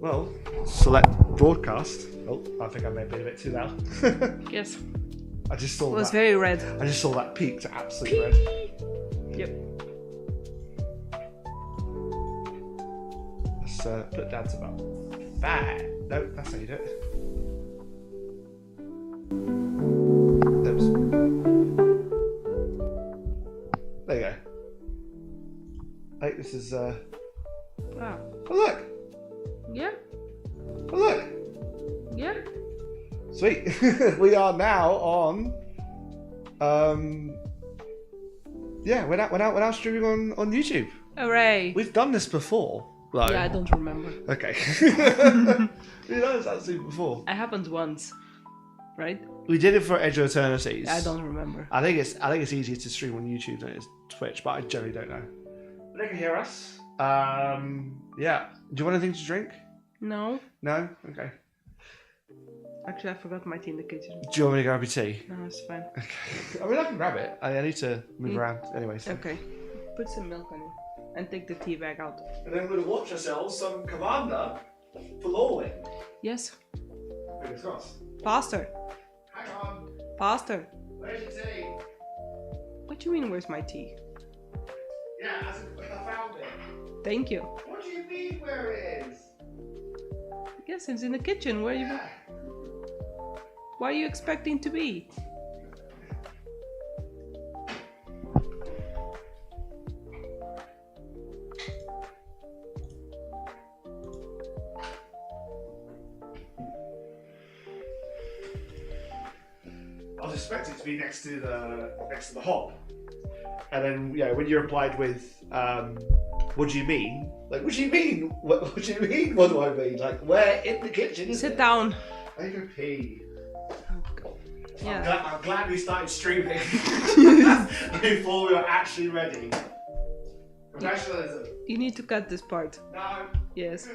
Well, select broadcast. Oh, I think I may have been a bit too loud. Yes. I just saw It was that. very red. I just saw that peak to absolute red. Yep. Let's put it down to about 5. No, that's how you do it. Oops. There you go. I think this is. Wow. Oh look! Yeah. Oh look! Yeah. Sweet. We are now on. Yeah, we're now streaming on YouTube. Hooray. We've done this before. Though. Yeah, I don't remember. Okay. We've done this actually before. It happened once, right? We did it for Edge of Eternities. I don't remember. I think it's easier to stream on YouTube than it is Twitch, but I generally don't know. But they can hear us. Yeah. Do you want anything to drink? No. No? Okay. Actually, I forgot my tea in the kitchen. Do you want me to grab your tea? No, it's fine. Okay. I mean, I can grab it. I need to move around anyway. So. Okay. Put some milk on it and take the tea bag out. And then we're going to watch ourselves some Commander for Lorwyn. Yes. Fingers crossed. Faster. Hang on. Faster. Where's your tea? What do you mean, where's my tea? Yeah, I found it. Thank you. What do you mean where it is? Yes, it's in the kitchen. Where are you? Yeah. Why are you expecting to be? I was expecting it to be next to the hop, and then when you replied with what do you mean? Like, what do you mean? What do you mean? What do I mean? Like, where in the kitchen is it? Sit down. I go pee. Yeah. I'm glad we started streaming before we were actually ready. Professionalism. You need to cut this part. No. Yes.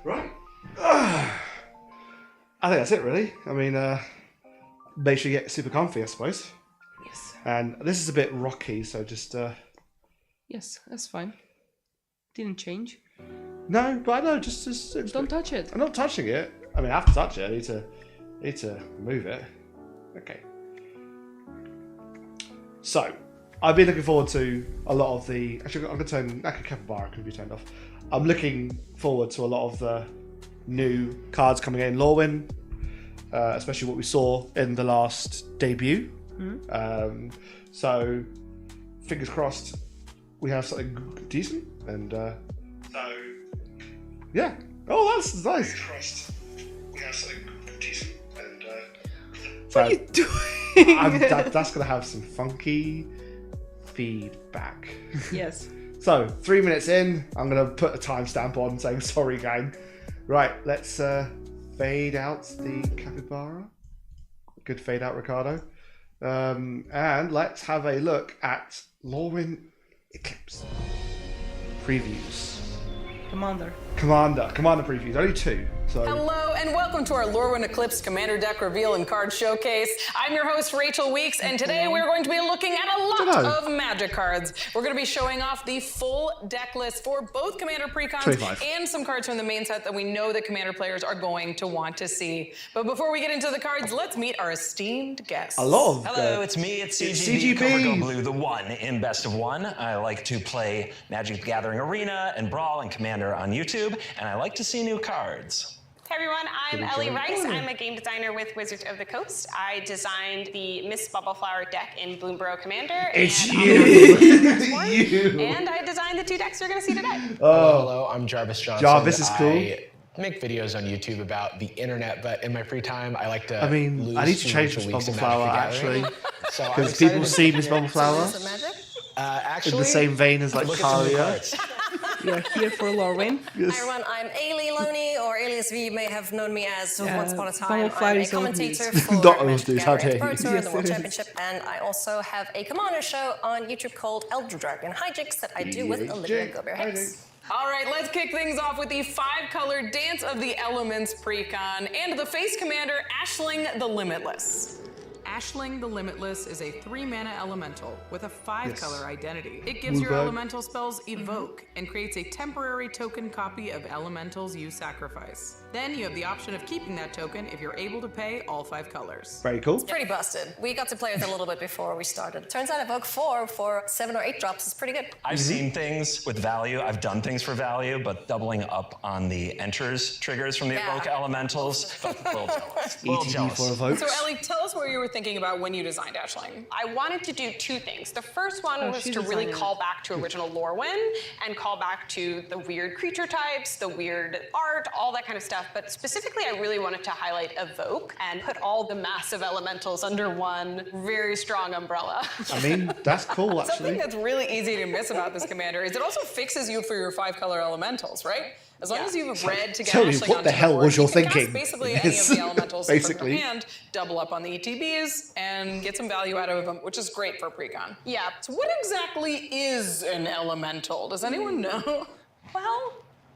Right. I think that's it, really. I mean, make sure you get super comfy, I suppose. Yes. And this is a bit rocky, so just. Yes, that's fine. Didn't change. No, but I know, just Don't touch it. I'm not touching it. I mean, I have to touch it. I need to move it. Okay. So, I've been looking forward to a lot of the. Actually, I'm going to turn. Capybara can be turned off. I'm looking forward to a lot of the new cards coming in Lorwyn, especially what we saw in the last debut. Mm-hmm. So, fingers crossed, we have something decent. And so, yeah. Oh, that's nice. Fingers crossed, we have something decent. And what are you doing? That's going to have some funky feedback. Yes. So, 3 minutes in, I'm going to put a timestamp on saying sorry, gang. Right, let's fade out the capybara. Good fade out, Ricardo. And let's have a look at Lorwyn Eclipsed previews. Commander previews. Only 2. So. Hello and welcome to our Lorwyn Eclipsed Commander Deck Reveal and Card Showcase. I'm your host, Rachel Weeks, and today we're going to be looking at a lot of Magic cards. We're going to be showing off the full deck list for both Commander Precons 25. and some cards from the main set that we know that Commander players are going to want to see. But before we get into the cards, let's meet our esteemed guests. A lot of Hello, it's me, it's CGB, CGB. Cobra Go Blue, the one in Best of One. I like to play Magic the Gathering Arena and Brawl and Commander on YouTube, and I like to see new cards. Hey everyone, I'm Ellie Rice. I'm a game designer with Wizards of the Coast. I designed the Miss Bubbleflower deck in Bloomborough Commander. It's and you! And I designed the 2 decks you're going to see today. Hello, I'm Jarvis Johnson. Jarvis is cool. I make videos on YouTube about the internet, but in my free time, I like to. I mean, lose I need to change few Miss weeks in Bubbleflower, Magic the Gathering. actually. So I'm Because excited people to see be Miss here. Bubbleflower Actually, in the same vein as like look at some new Talia. cards. You are here for Lorwyn. Hi everyone, I'm Ailey Loney, or Alias V. You may have known me as once upon a time. Bubble I'm a is old commentator news. for Not old Magic news, the how Gathering dare you. Pro Tour, Yes, the World it is. Championship, and I also have a Commander show on YouTube called Elder Dragon Hijinks that I do with Olivia Gobert-Hicks. All right, let's kick things off with the 5-color Dance of the Elements precon and the face commander Ashling the Limitless. Ashling the Limitless is a 3-mana elemental with a 5-color identity. It gives your Bluebird. elemental spells evoke and creates a temporary token copy of elementals you sacrifice. Then you have the option of keeping that token if you're able to pay all 5 colors. Very cool. Pretty busted. We got to play with it a little bit before we started. Turns out Evoke 4 for 7 or 8 drops is pretty good. I've seen things with value. I've done things for value, but doubling up on the enters triggers from the Yeah. evoke elementals, felt a little jealous. A little ETB jealous. for evokes. So Ellie, tell us what you were thinking about when you designed Ashling. I wanted to do 2 things. The first one was she to really designed it. call back to original Lorwyn and call back to the weird creature types, the weird art, all that kind of stuff. But specifically, I really wanted to highlight Evoke and put all the massive elementals under one very strong umbrella. I mean, that's cool, Something actually. that's really easy to miss about this commander is it also fixes you for your 5-color elementals, right? As long as you have red to get Tell me, Ashling what onto the hell board, was your you can cast thinking? basically any of Yes. the elementals Basically. from your hand, double up on the ETBs, and get some value out of them, which is great for precon. Yeah. So what exactly is an elemental? Does anyone know? Well,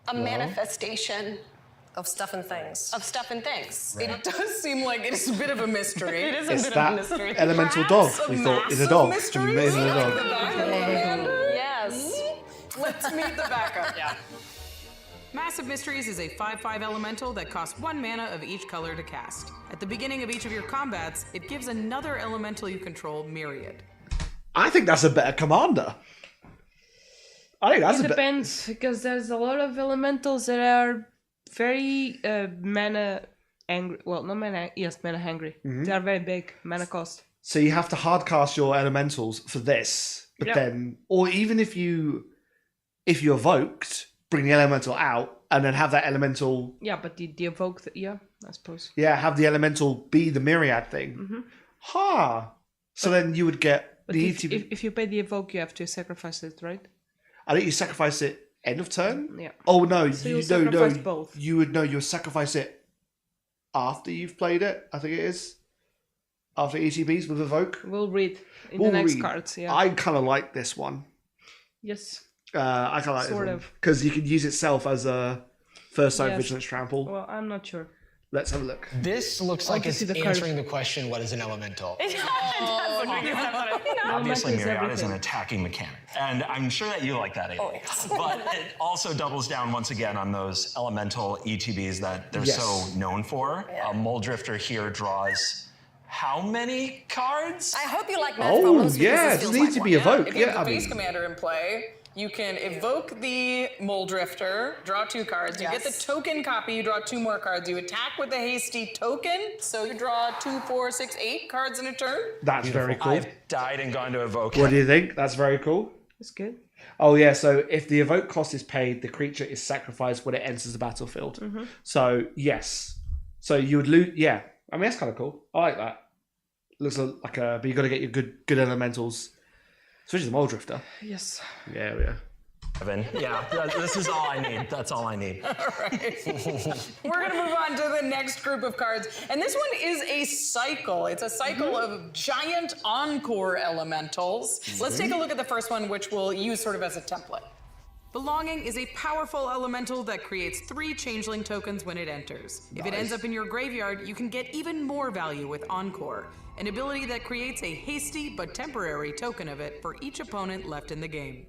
a manifestation Of stuff and things. of stuff and things. It does seem like it is a bit of a mystery. It is a It's bit of that a mystery. elemental Perhaps dog. a We thought is a massive dog. mystery? Is a Like dog. the backup commander? Yes. Let's meet the backup. Yeah. Massive Mysteries is a 5/5 elemental that costs 1 mana of each color to cast. At the beginning of each of your combats, it gives another elemental you control Myriad. I think that's a better commander. I think that's It a better. depends, because there's a lot of elementals that are very mana angry. Well, not mana. Yes, mana hungry. They are very big mana cost. So you have to hardcast your elementals for this, but Yep. then, or even if you evoked, bring the elemental out and then have that elemental, Yeah, but the evoke. Yeah, I suppose. have the elemental be the myriad thing. Ha! So then you would get But the if, ETB. if you pay the evoke, you have to sacrifice it, right? I think you sacrifice it end of turn. Yeah. Oh no, So you you'll no sacrifice both. You would know you'll sacrifice it after you've played it. I think it is after ETBs with evoke. We'll read in We'll the next read. cards. Yeah. I kind of like this one. Yes. I kind of like Sort this one of. because you can use itself as a first side Yes. vigilance trample. Well, I'm not sure. Let's have a look. This looks I'll like just it's see the card. answering the question, what is an elemental? It does look like it's definitely- Obviously, Elemental is Myriad is an everything. attacking mechanic. And I'm sure that you like that, Amy. yes. But it also doubles down once again on those elemental ETBs that they're Yes. so known for. Yeah. Mole Drifter here draws how many cards? I hope you like math Oh problems because yeah, this it feels needs like to one. be evoked. If you Yeah, have I the face mean, commander in play, you can evoke the Mole Drifter, draw 2 cards. You get the Yes. token copy, you draw 2 more cards. You attack with the hasty token, so you draw 2, 4, 6, 8 cards in a turn. that's very cool. I've died and gone to evoke. What do you think? That's very cool. That's good. Oh yeah, so if the evoke cost is paid, the creature is sacrificed when it enters the battlefield. So yes, so you would lose. Yeah, I mean that's kind of cool. I like that. Looks like a, but you got to get your good elementals, especially the Mole Drifter. Yes. Yeah. Yeah, this is all I need. That's all I need. We're gonna move on to the next group of cards, and this one is a cycle. It's a cycle of giant encore elementals. Let's take a look at the first one, which we'll use sort of as a template. Belonging is a powerful elemental that creates 3 changeling tokens when it enters. If it ends up in your graveyard, you can get even more value with Encore, an ability that creates a hasty but temporary token of it for each opponent left in the game.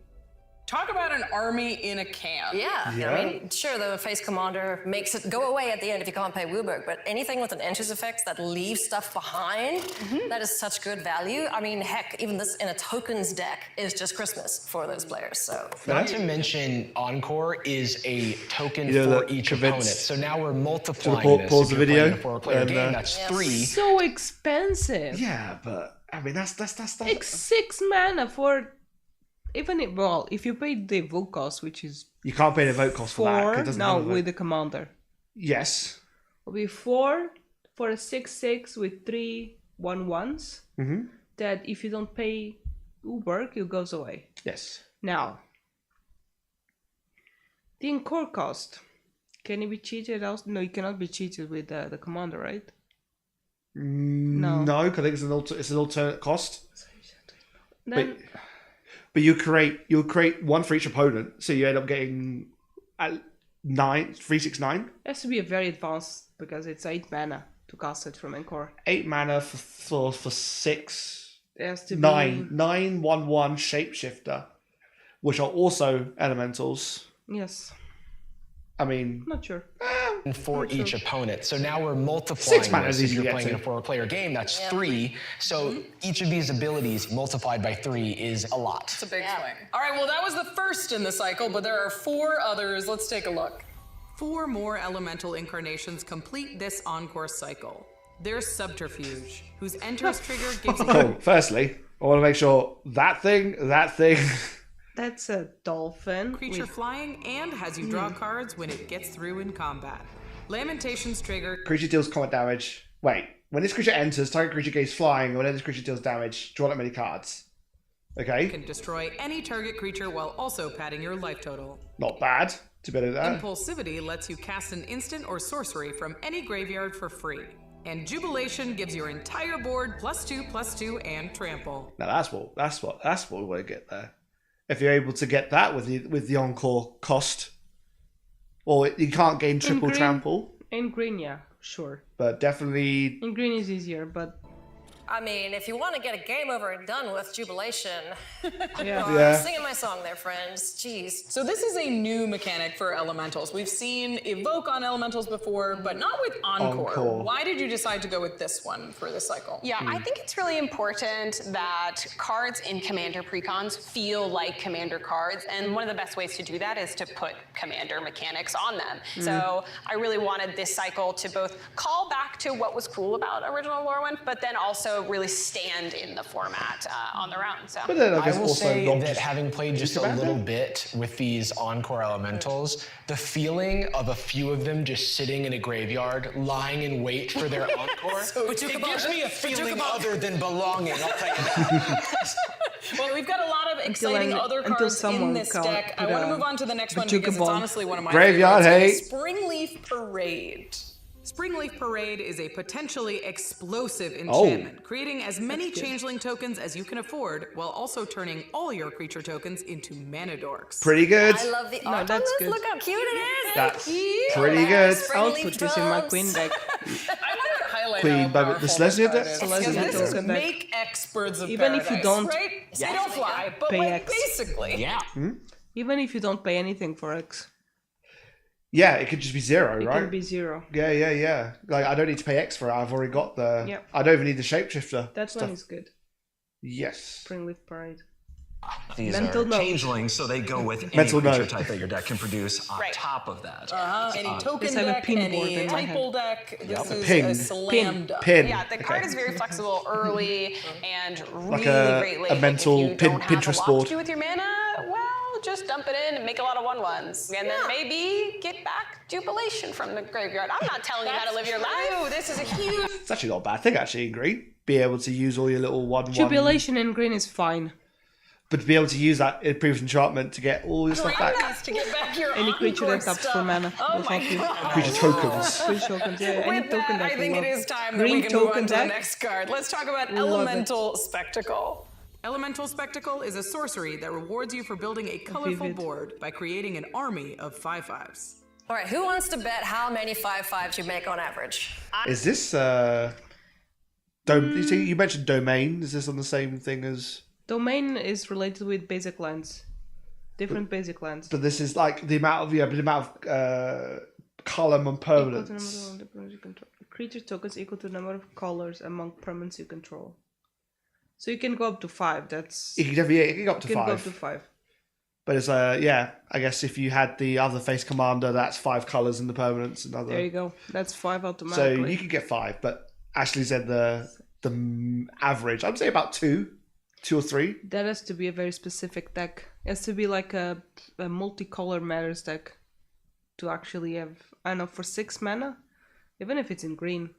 Talk about an army in a can. Yeah. Yeah. I mean, sure, the face commander makes it go away at the end if you can't pay Wooburg, but anything with an enters effect that leaves stuff behind, that is such good value. I mean, heck, even this in a tokens deck is just Christmas for those players. So Not to mention, Encore is a token Yeah, for look, each convinced. opponent. So now we're multiplying Should I this. pause If the you're playing video? a 4-player And, game, that's 3. So expensive. Yeah, but I mean that's Like 6 mana for even if, well, if you pay the evoke cost, which is you can't pay the vote cost for that. 'cause it 4, doesn't no, have a vote. with the commander. Yes. It'll be 4 for a 6/6 with 3 1/1s. That if you don't pay Uberg, it goes away. Yes. Now, The encore cost. Can it be cheated also? No, you cannot be cheated with the commander, right? No. No, because I think it's an alternate cost. Then But you'll create one for each opponent, so you end up getting 369. it has to be a very advanced because it's 8 mana to cast it from encore. 8 mana for 6. It has to 9 be 9/1/1 shapeshifter, which are also elementals. Yes. I mean, Not sure. For each opponent. So now we're multiplying 6 mana this. is If easy to you're get playing in to. a 4-player game, that's 3. So each of these abilities multiplied by 3 is a lot. It's a big swing. All right, well, that was the first in the cycle, but there are 4 others. Let's take a look. 4 more elemental incarnations complete this encore cycle. There's Subterfuge, whose enters trigger gives cool. Firstly, I want to make sure that thing. That's a dolphin. creature with- flying and has you draw cards when it gets through in combat. Lamentations trigger. Creature deals combat damage. Wait, when this creature enters, target creature gains flying, and whenever this creature deals damage, draw that many cards. Okay, Can destroy any target creature while also padding your life total. not bad to be able to do that. Impulsivity lets you cast an instant or sorcery from any graveyard for free. And Jubilation gives your entire board +2/+2 and trample. Now that's what we want to get there. If you're able to get that with the encore cost, or you can't gain triple green. trample, In green, yeah, sure. but definitely In green is easier, but I mean, if you want to get a game over and done with Jubilation, yeah. Yeah. singing my song there, friends. Jeez. So this is a new mechanic for elementals. We've seen Evoke on elementals before, but not with Encore. Encore. Why did you decide to go with this one for this cycle? Yeah, I think it's really important that cards in Commander precons feel like Commander cards, and one of the best ways to do that is to put Commander mechanics on them. So I really wanted this cycle to both call back to what was cool about original Lorwyn, but then also really stand in the format on their own. So. But then I I guess will also say not that just having played just a Commander? little bit with these Encore Elementals, the feeling of a few of them just sitting in a graveyard, lying in wait for their Encore, it gives me a feeling other than belonging, I'll tell you that. Well, we've got a lot of exciting other until cards in someone this call- deck. I put want to a move on to the next one Bajuka because it's bomb. honestly one of my Graveyard favorites. hate. Springleaf Parade. Springleaf Parade is a potentially explosive enchantment, creating as many changeling tokens as you can afford, while also turning all your creature tokens into mana dorks. pretty good. I love the art on that's this. good. Look how cute it is. That's Cute. pretty good. I'll Springleaf put this in my drums. queen deck. I want to highlight Queen, how but powerful the this Celestia card deck- is, Celestia because this is token deck. make X Birds of Even if you Paradise, don't- right? They don't fly, but Pay like X. basically. Yeah. Even if you don't pay anything for X, Yeah, it could just be 0, it right? can be 0. Yeah. Like I don't need to pay X for it. I've already got the. Yep. I don't even need the shapeshifter. That stuff. one is good. Yes. Springleaf Parade. These Mental are note. changelings, so they go with any Mental creature note. type that your deck can produce on Right. top of that. Any token Just have a deck, pin board any in my typal deck, this is Pin. a slam dunk. Pin. Yeah, the card Okay. is very flexible early and really a- great late. a mental if you don't have Pinterest a lot board. to do with your mana, well, just dump it in and make a lot of 1/1s. And then maybe get back Jubilation from the graveyard. I'm not telling you how to live your life. This is a huge... It's actually not a bad thing, actually, in green. Be able to use all your little 1/1. Jubilation in green is fine. But to be able to use that improved enchantment to get all your stuff back. Nice to get back your Any creature Encore that taps stuff. for mana Oh will my help you. god. Creature tokens. Green tokens, yeah. Any With token that, I deck think will it love. is time that Green we can move on token to the deck? next card. Let's talk about Love it. Elemental Spectacle. Elemental Spectacle is a sorcery that rewards you for building a colorful Vivid. board by creating an army of 5/5s. All right, who wants to bet how many 5/5s you make on average? Is this. You mentioned domain. Is this on the same thing as. Domain is related with basic lands. Different basic lands. But this is like the amount of column and Equal to the permanence. number of permanents you control. Creature tokens equal to the number of colors among permanents you control. So you can go up to 5. That's You can definitely you can go up to you can go up 5. to 5. But it's I guess if you had the other face commander, that's 5 colours in the permanents and other. There you go. That's 5 So automatically. you could get 5, but Ashley said the average. I'd say about 2 or 3. That has to be a very specific deck. It has to be like a multicolor matters deck to actually have, I don't know, for 6 mana, even if it's in green.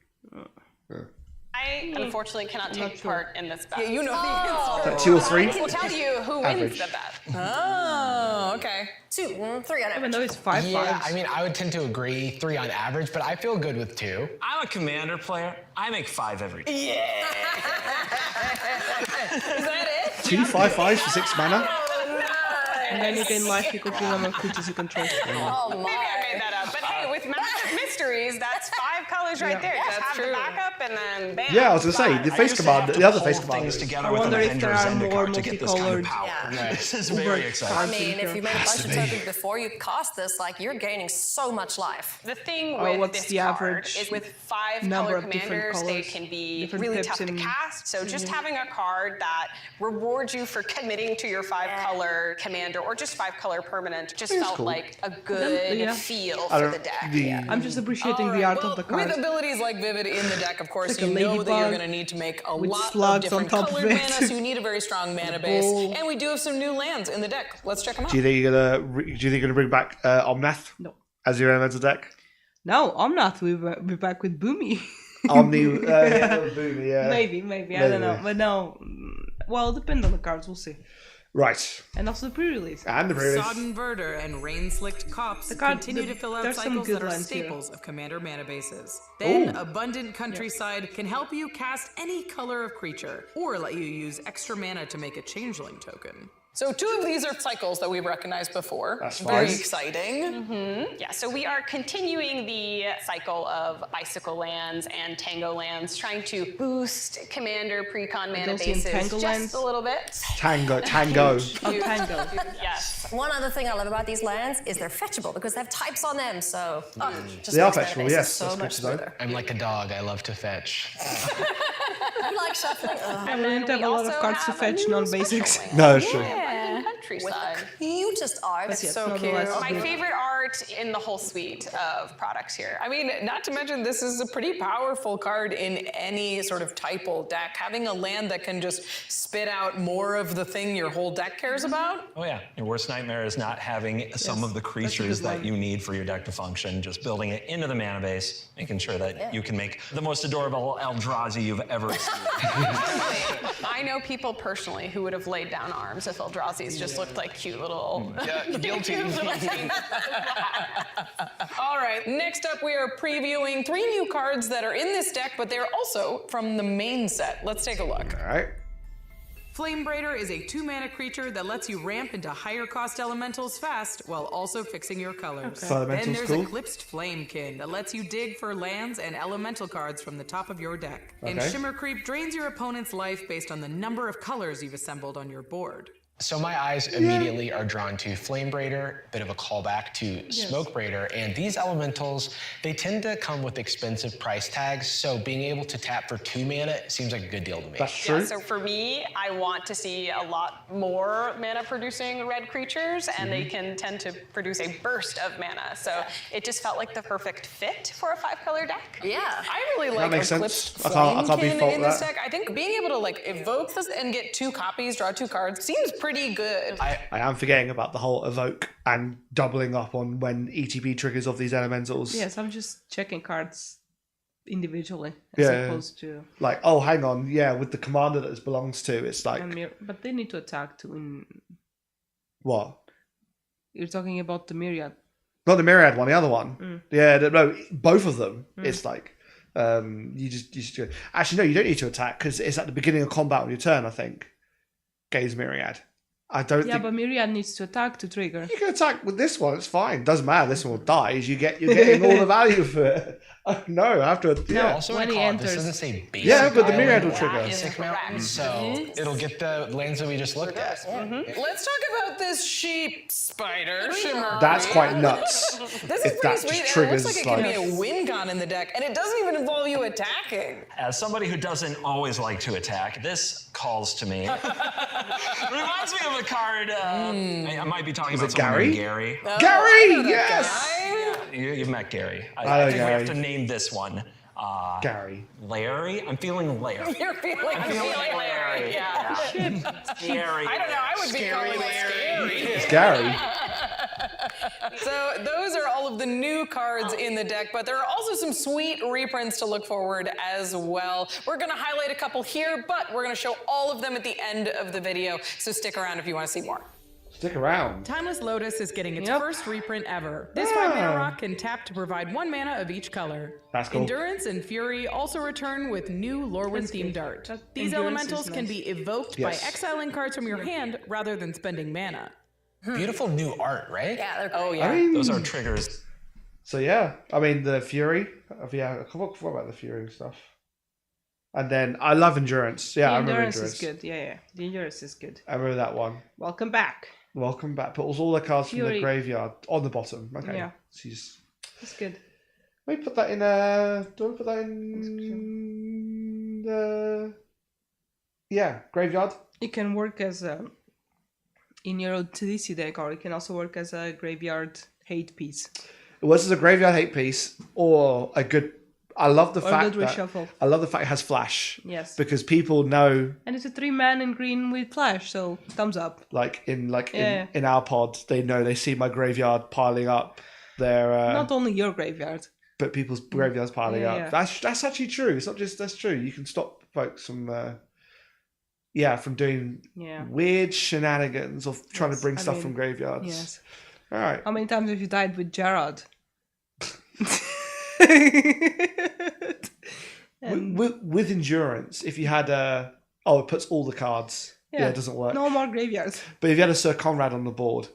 I unfortunately cannot take sure. part in this bet. Yeah, you know the answer. 2 or 3. I will tell you who wins Average. the bet. Oh. Oh, okay. 2, 3 on Even average. though it's 5 Yeah, fives. I mean, I would tend to agree 3 on average, but I feel good with 2. I'm a commander player. I make 5 every time. Yeah. Is that it? 2 5/5s for 6 mana. And then you gain life equal to the number of creatures you control. Oh Maybe I made that up. But hey, with Magic Mysteries, that's 5 colors right there. Just have the backup and then bam. Yeah, I was gonna say the I face used to command, have to the other pull face command. things together I with wonder an if there Avengers are Zendikar more to get this kind of multicolored- power. Yeah. This is Uber very I exciting. mean, if you made a bunch of be. tokens before you cast this, like, you're gaining so much life. The thing Oh, with what's this the card average is with 5 number color of different commanders, they colors, can be different really pips tough to in- cast. So just having a card that rewards you for committing to your 5 color commander or just 5 color permanent just felt cool. like a good Yeah. feel I for don't- the deck. the- I'm just appreciating All the right, art well, of the card. With abilities like Vivid in the deck, of course, It's like you a know that you're ladybug going to need to make a with lot of slugs on different top of colored it. mana, so you need a very strong mana base. bowl. And we do have some new lands in the deck. Let's check them out. Do you think you're gonna bring back Omnath No. as your elemental deck? No, I'm not. We'll be back with Boomy. Omni, Boomy, yeah. maybe. I don't know. Maybe. But no. Well, depend on the cards. We'll see. Right, And also the pre-release. and the previous. Sodden Verdure and Rain-Slicked Copse continue to fill out there's some cycles good that are lines here. staples of Commander mana bases. Then, Ooh. Abundant Countryside can help you cast any color of creature, or let you use extra mana to make a changeling token. So 2 of these are cycles that we've recognized before. That's Very fine. exciting. Yeah, so we are continuing the cycle of bicycle lands and tango lands, trying to boost commander pre-con mana Gaussian bases tango just lands? a little bit. Tango. Oh, Tango. Yes. One other thing I love about these lands is they're fetchable because they have types on them, so just They are makes mana fetchable, bases yes, so that's good much to know. smoother. I'm like a dog. I love to fetch. You like shuffling? I don't have we a lot of also cards to have a fetch new non-basics. special land. No, it's true. Abundant With Countryside. the cutest art. But yes, so nonetheless, cute. My good. favorite art in the whole suite of products here. I mean, not to mention, this is a pretty powerful card in any sort of typal deck. Having a land that can just spit out more of the thing your whole deck cares about. Oh yeah, your worst nightmare is not having some of the creatures good that one. you need for your deck to function, just building it into the mana base, making sure that you can make the most adorable Eldrazi you've ever seen. I know people personally who would have laid down arms if Eldrazi's just looked like cute little. Yeah, guilty. All right, next up we are previewing 3 new cards that are in this deck, but they're also from the main set. Let's take a look. All right. Flame Braider is a 2-mana creature that lets you ramp into higher cost elementals fast while also fixing your colors. So elementals Then there's cool. Eclipsed Flamekin that lets you dig for lands and elemental cards from the top of your deck. And Okay. Shimmer Creep drains your opponent's life based on the number of colors you've assembled on your board. So my eyes immediately are drawn to Flame Braider, bit of a callback to Smoke Braider, and these elementals, they tend to come with expensive price tags, so being able to tap for 2 mana seems like a good deal to me. That's true. Yeah, so for me, I want to see a lot more mana producing red creatures, and they can tend to produce a burst of mana. So it just felt like the perfect fit for a 5-color deck. Yeah. I really like makes Eclipsed sense. I can't be Flamekin fault in with this that. deck. I think being able to like evoke this and get 2 copies, draw 2 cards, seems pretty good. I am forgetting about the whole evoke and doubling up on when ETB triggers of these elementals. Yes, I'm just checking cards individually as Yeah. opposed to. Like, oh, hang on, yeah, with the commander that this belongs to, it's like, But they need to attack to win. what? You're talking about the Myriad. Not the Myriad one, the other one. Mm. Yeah, no, both of them. It's like, you just go. Actually, no, you don't need to attack because it's at the beginning of combat on your turn, I think. Gaze Myriad. I don't Yeah, think but Myriad needs to attack to trigger. you can attack with this one. It's fine. Doesn't matter. This one dies. You're getting all the value for it. No, I have to. Yeah, Also, when I he call it, this enters- doesn't say basic. Yeah, but the Myriad will island, trigger. Basic mountain, so it'll get the lands that we just looked at. Let's talk about this sheep spider, Shimmer. that's quite nuts. This if is that pretty just sweet, and it triggers, looks like it can be like- a win con in the deck, and it doesn't even involve you attacking. As somebody who doesn't always like to attack, this calls to me. Reminds me of a card. I might be talking about it someone Gary? named Gary. Gary, yes. You've met Gary. I know I think we Gary. have to name this one. Gary. Larry? I'm feeling Larry. You're feeling Larry. Yeah. Gary. I don't know. I would be calling it scary. It's Gary. So those are all of the new cards in the deck, but there are also some sweet reprints to look forward as well. We're going to highlight a couple here, but we're going to show all of them at the end of the video, so stick around if you want to see more. Stick around. Timeless Lotus is getting its Yep. first reprint ever. This 5-mana rock can tap to provide 1 mana of each color. That's cool. Endurance and Fury also return with new Lorwyn-themed art. These Endurance elementals is can nice. be evoked by exiling cards from your hand rather than spending mana. Beautiful new art, right? Yeah, they're great. Oh yeah. I mean, Those are triggers. so yeah, I mean the Fury. Yeah, I forgot about the Fury stuff. And then I love Endurance. Yeah, The I remember endurance Endurance. is good. Yeah. The endurance is good. I remember that one. Welcome back. Welcome back. Put all the cards from the Fury. graveyard on the bottom. Okay. Yeah. Jeez. It's good. Let me put that in. Do I put that in? Yeah, graveyard. It can work as a in your TDC deck, or it can also work as a graveyard hate piece. It was as a graveyard hate piece or a good. I love the Or fact good that reshuffle. I love the fact it has flash. Yes. Because people know, And it's a 3-man in green with flash, so thumbs up. in our pod, they know they see my graveyard piling up. Their Not only your graveyard. but people's graveyards piling Yeah, up. yeah. That's actually true. It's not just that's true. You can stop folks from from doing Yeah. weird shenanigans of trying to Yes, bring I stuff mean, from graveyards. Yes. All right. How many times have you died with Gerard? With endurance, if you had it puts all the cards. Yeah, it doesn't work. No more graveyards. But if you had a Sir Conrad on the board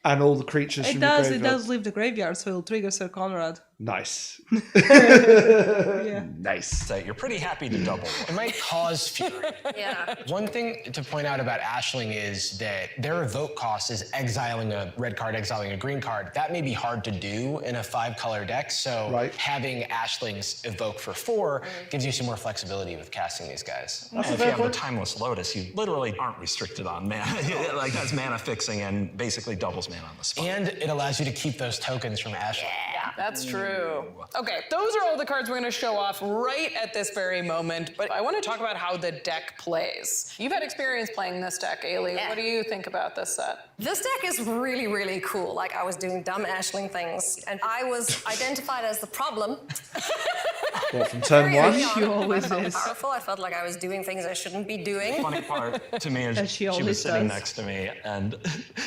and all the creatures It from does. the It graveyard, does leave the graveyard, so it'll trigger Sir Conrad. nice, Yeah. nice. So you're pretty happy to double. It might cause fury. Yeah. One thing to point out about Ashling is that their evoke cost is exiling a red card, exiling a green card. That may be hard to do in a 5-color deck, so Right. having Ashling's evoke for 4 gives you some more flexibility with casting these guys. And if you have the Timeless Lotus, you literally aren't restricted on mana. Like that's mana fixing and basically doubles mana on the spot. And it allows you to keep those tokens from Ashling. Yeah, that's true. Okay, those are all the cards we're going to show off right at this very moment, but I want to talk about how the deck plays. You've had experience playing this deck, Ailey. Yeah. What do you think about this set? This deck is really, really cool. Like, I was doing dumb Ashling things, and I was identified as the problem. Well, from turn Very one, early on. She always I felt is. powerful. I felt like I was doing things I shouldn't be doing. Funny part to me is As she she was always sitting does. next to me and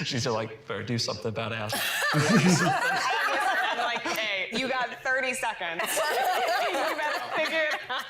she's just like, better do something about Ash. I'm like, hey, you got 30 seconds. You better figure it out.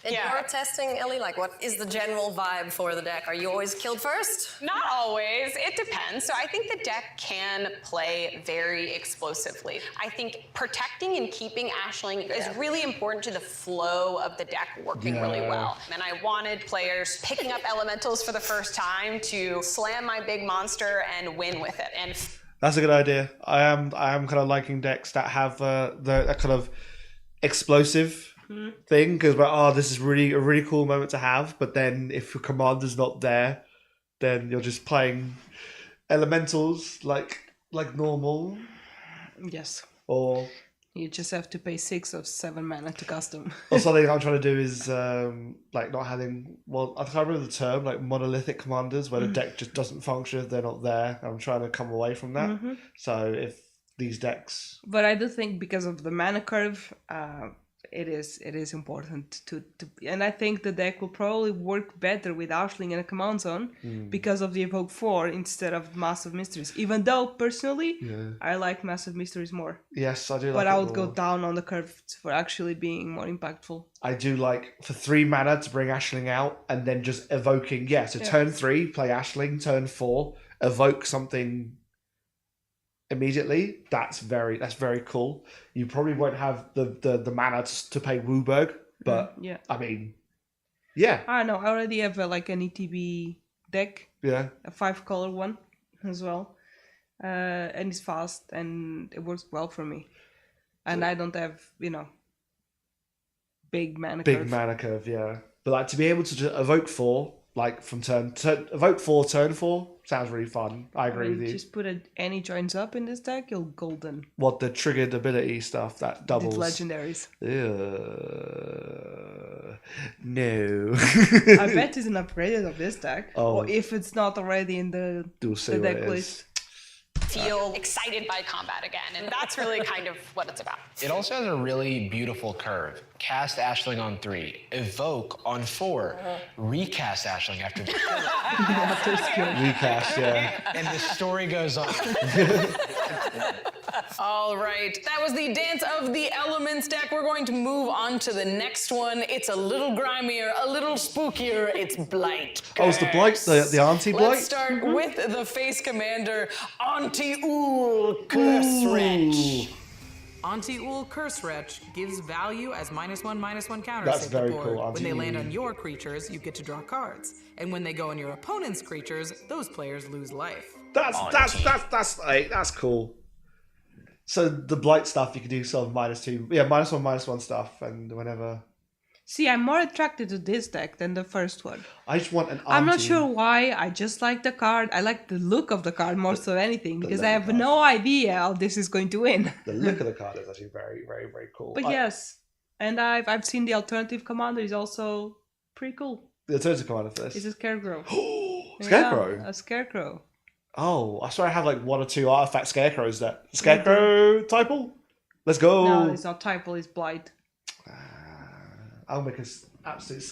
In Yeah. your testing, Ellie, like, what is the general vibe for the deck? Are you always killed first? Not always. It depends. So I think the deck can play very explosively. I think protecting and keeping Ashling is really important to the flow of the deck working really well. And I wanted players picking up elementals for the first time to slam my big monster and win with it. And that's a good idea. I am kind of liking decks that have that kind of explosive thing because this is really a really cool moment to have. But then if your commander's not there, then you're just playing elementals like normal, Yes. or You just have to pay 6 or 7 mana to custom. or something I'm trying to do is like not having, well, I can't remember the term, like monolithic commanders where the deck just doesn't function if they're not there. I'm trying to come away from that. So if these decks, But I do think because of the mana curve, it is important to and I think the deck will probably work better with Ashling in a command zone because of the Evoke 4 instead of Massive Mysteries. Even though personally I like Massive Mysteries more. yes, I do. But like I it would go more. down on the curve for actually being more impactful. I do like for 3 mana to bring Ashling out and then just evoking. Yeah, so turn 3, play Ashling. Turn 4, evoke something immediately. That's very cool. You probably won't have the mana to pay Wooburg, but Yeah. I mean, yeah, I don't know. I already have like an ETB deck, yeah. a 5-color one as well. And it's fast and it works well for me. And I don't have, big mana Big curve. mana curve, yeah. But like to be able to just evoke 4, like from turn evoke 4, turn 4 sounds really fun. I agree with you. Just put any joins up in this deck, you'll golden. What the triggered ability stuff that doubles. Did legendaries. No. I bet it's an upgraded of this deck. Oh. Or if it's not already in the We'll see the what deck it list. is. feel excited by combat again. And that's really kind of what it's about. It also has a really beautiful curve. Cast Ashling on 3, evoke on 4, recast Ashling after the Recast, yeah. and the story goes on. All right, that was the Dance of the Elements deck. We're going to move on to the next one. It's a little grimier, a little spookier. It's Blight. Oh, it's the Blight, the Auntie Blight? Let's start with the face commander, Auntie Ool Curse Wrench. Auntie Ool Curse Wretch gives value as -1/-1 counters That's hit the very board. cool, When Auntie they land Ool. on your creatures, you get to draw cards. And when they go on your opponent's creatures, those players lose life. That's cool. So the Blight stuff, you can do sort of -2, yeah, -1/-1 stuff, and whenever. See, I'm more attracted to this deck than the first one. I just want an auntie. I'm not sure why. I just like the card. I like the look of the card more so anything because I have no idea how this is going to win. The look of the card is actually very, very, very cool. But yes, and I've seen the alternative commander is also pretty cool. The alternative commander for this. It's a Scarecrow. Scarecrow? Yeah, a Scarecrow. Oh, I swear I have like 1 or 2 artifact Scarecrows there. Scarecrow typal? Let's go. No, it's not Typal, it's Blight. I'll make an absolute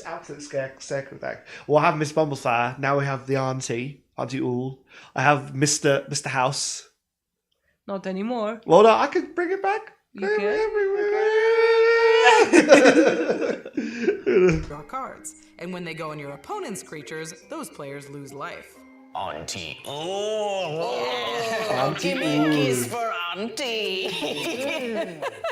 Scarecrow deck. Well, I have Miss Bumblefire. Now we have the Auntie Ool. I have Mr. House. Not anymore. Well, no, I could bring it back. You Draw cards. And when they go on your opponent's creatures, those players lose life. Auntie Ool. Auntie Minkies for Auntie.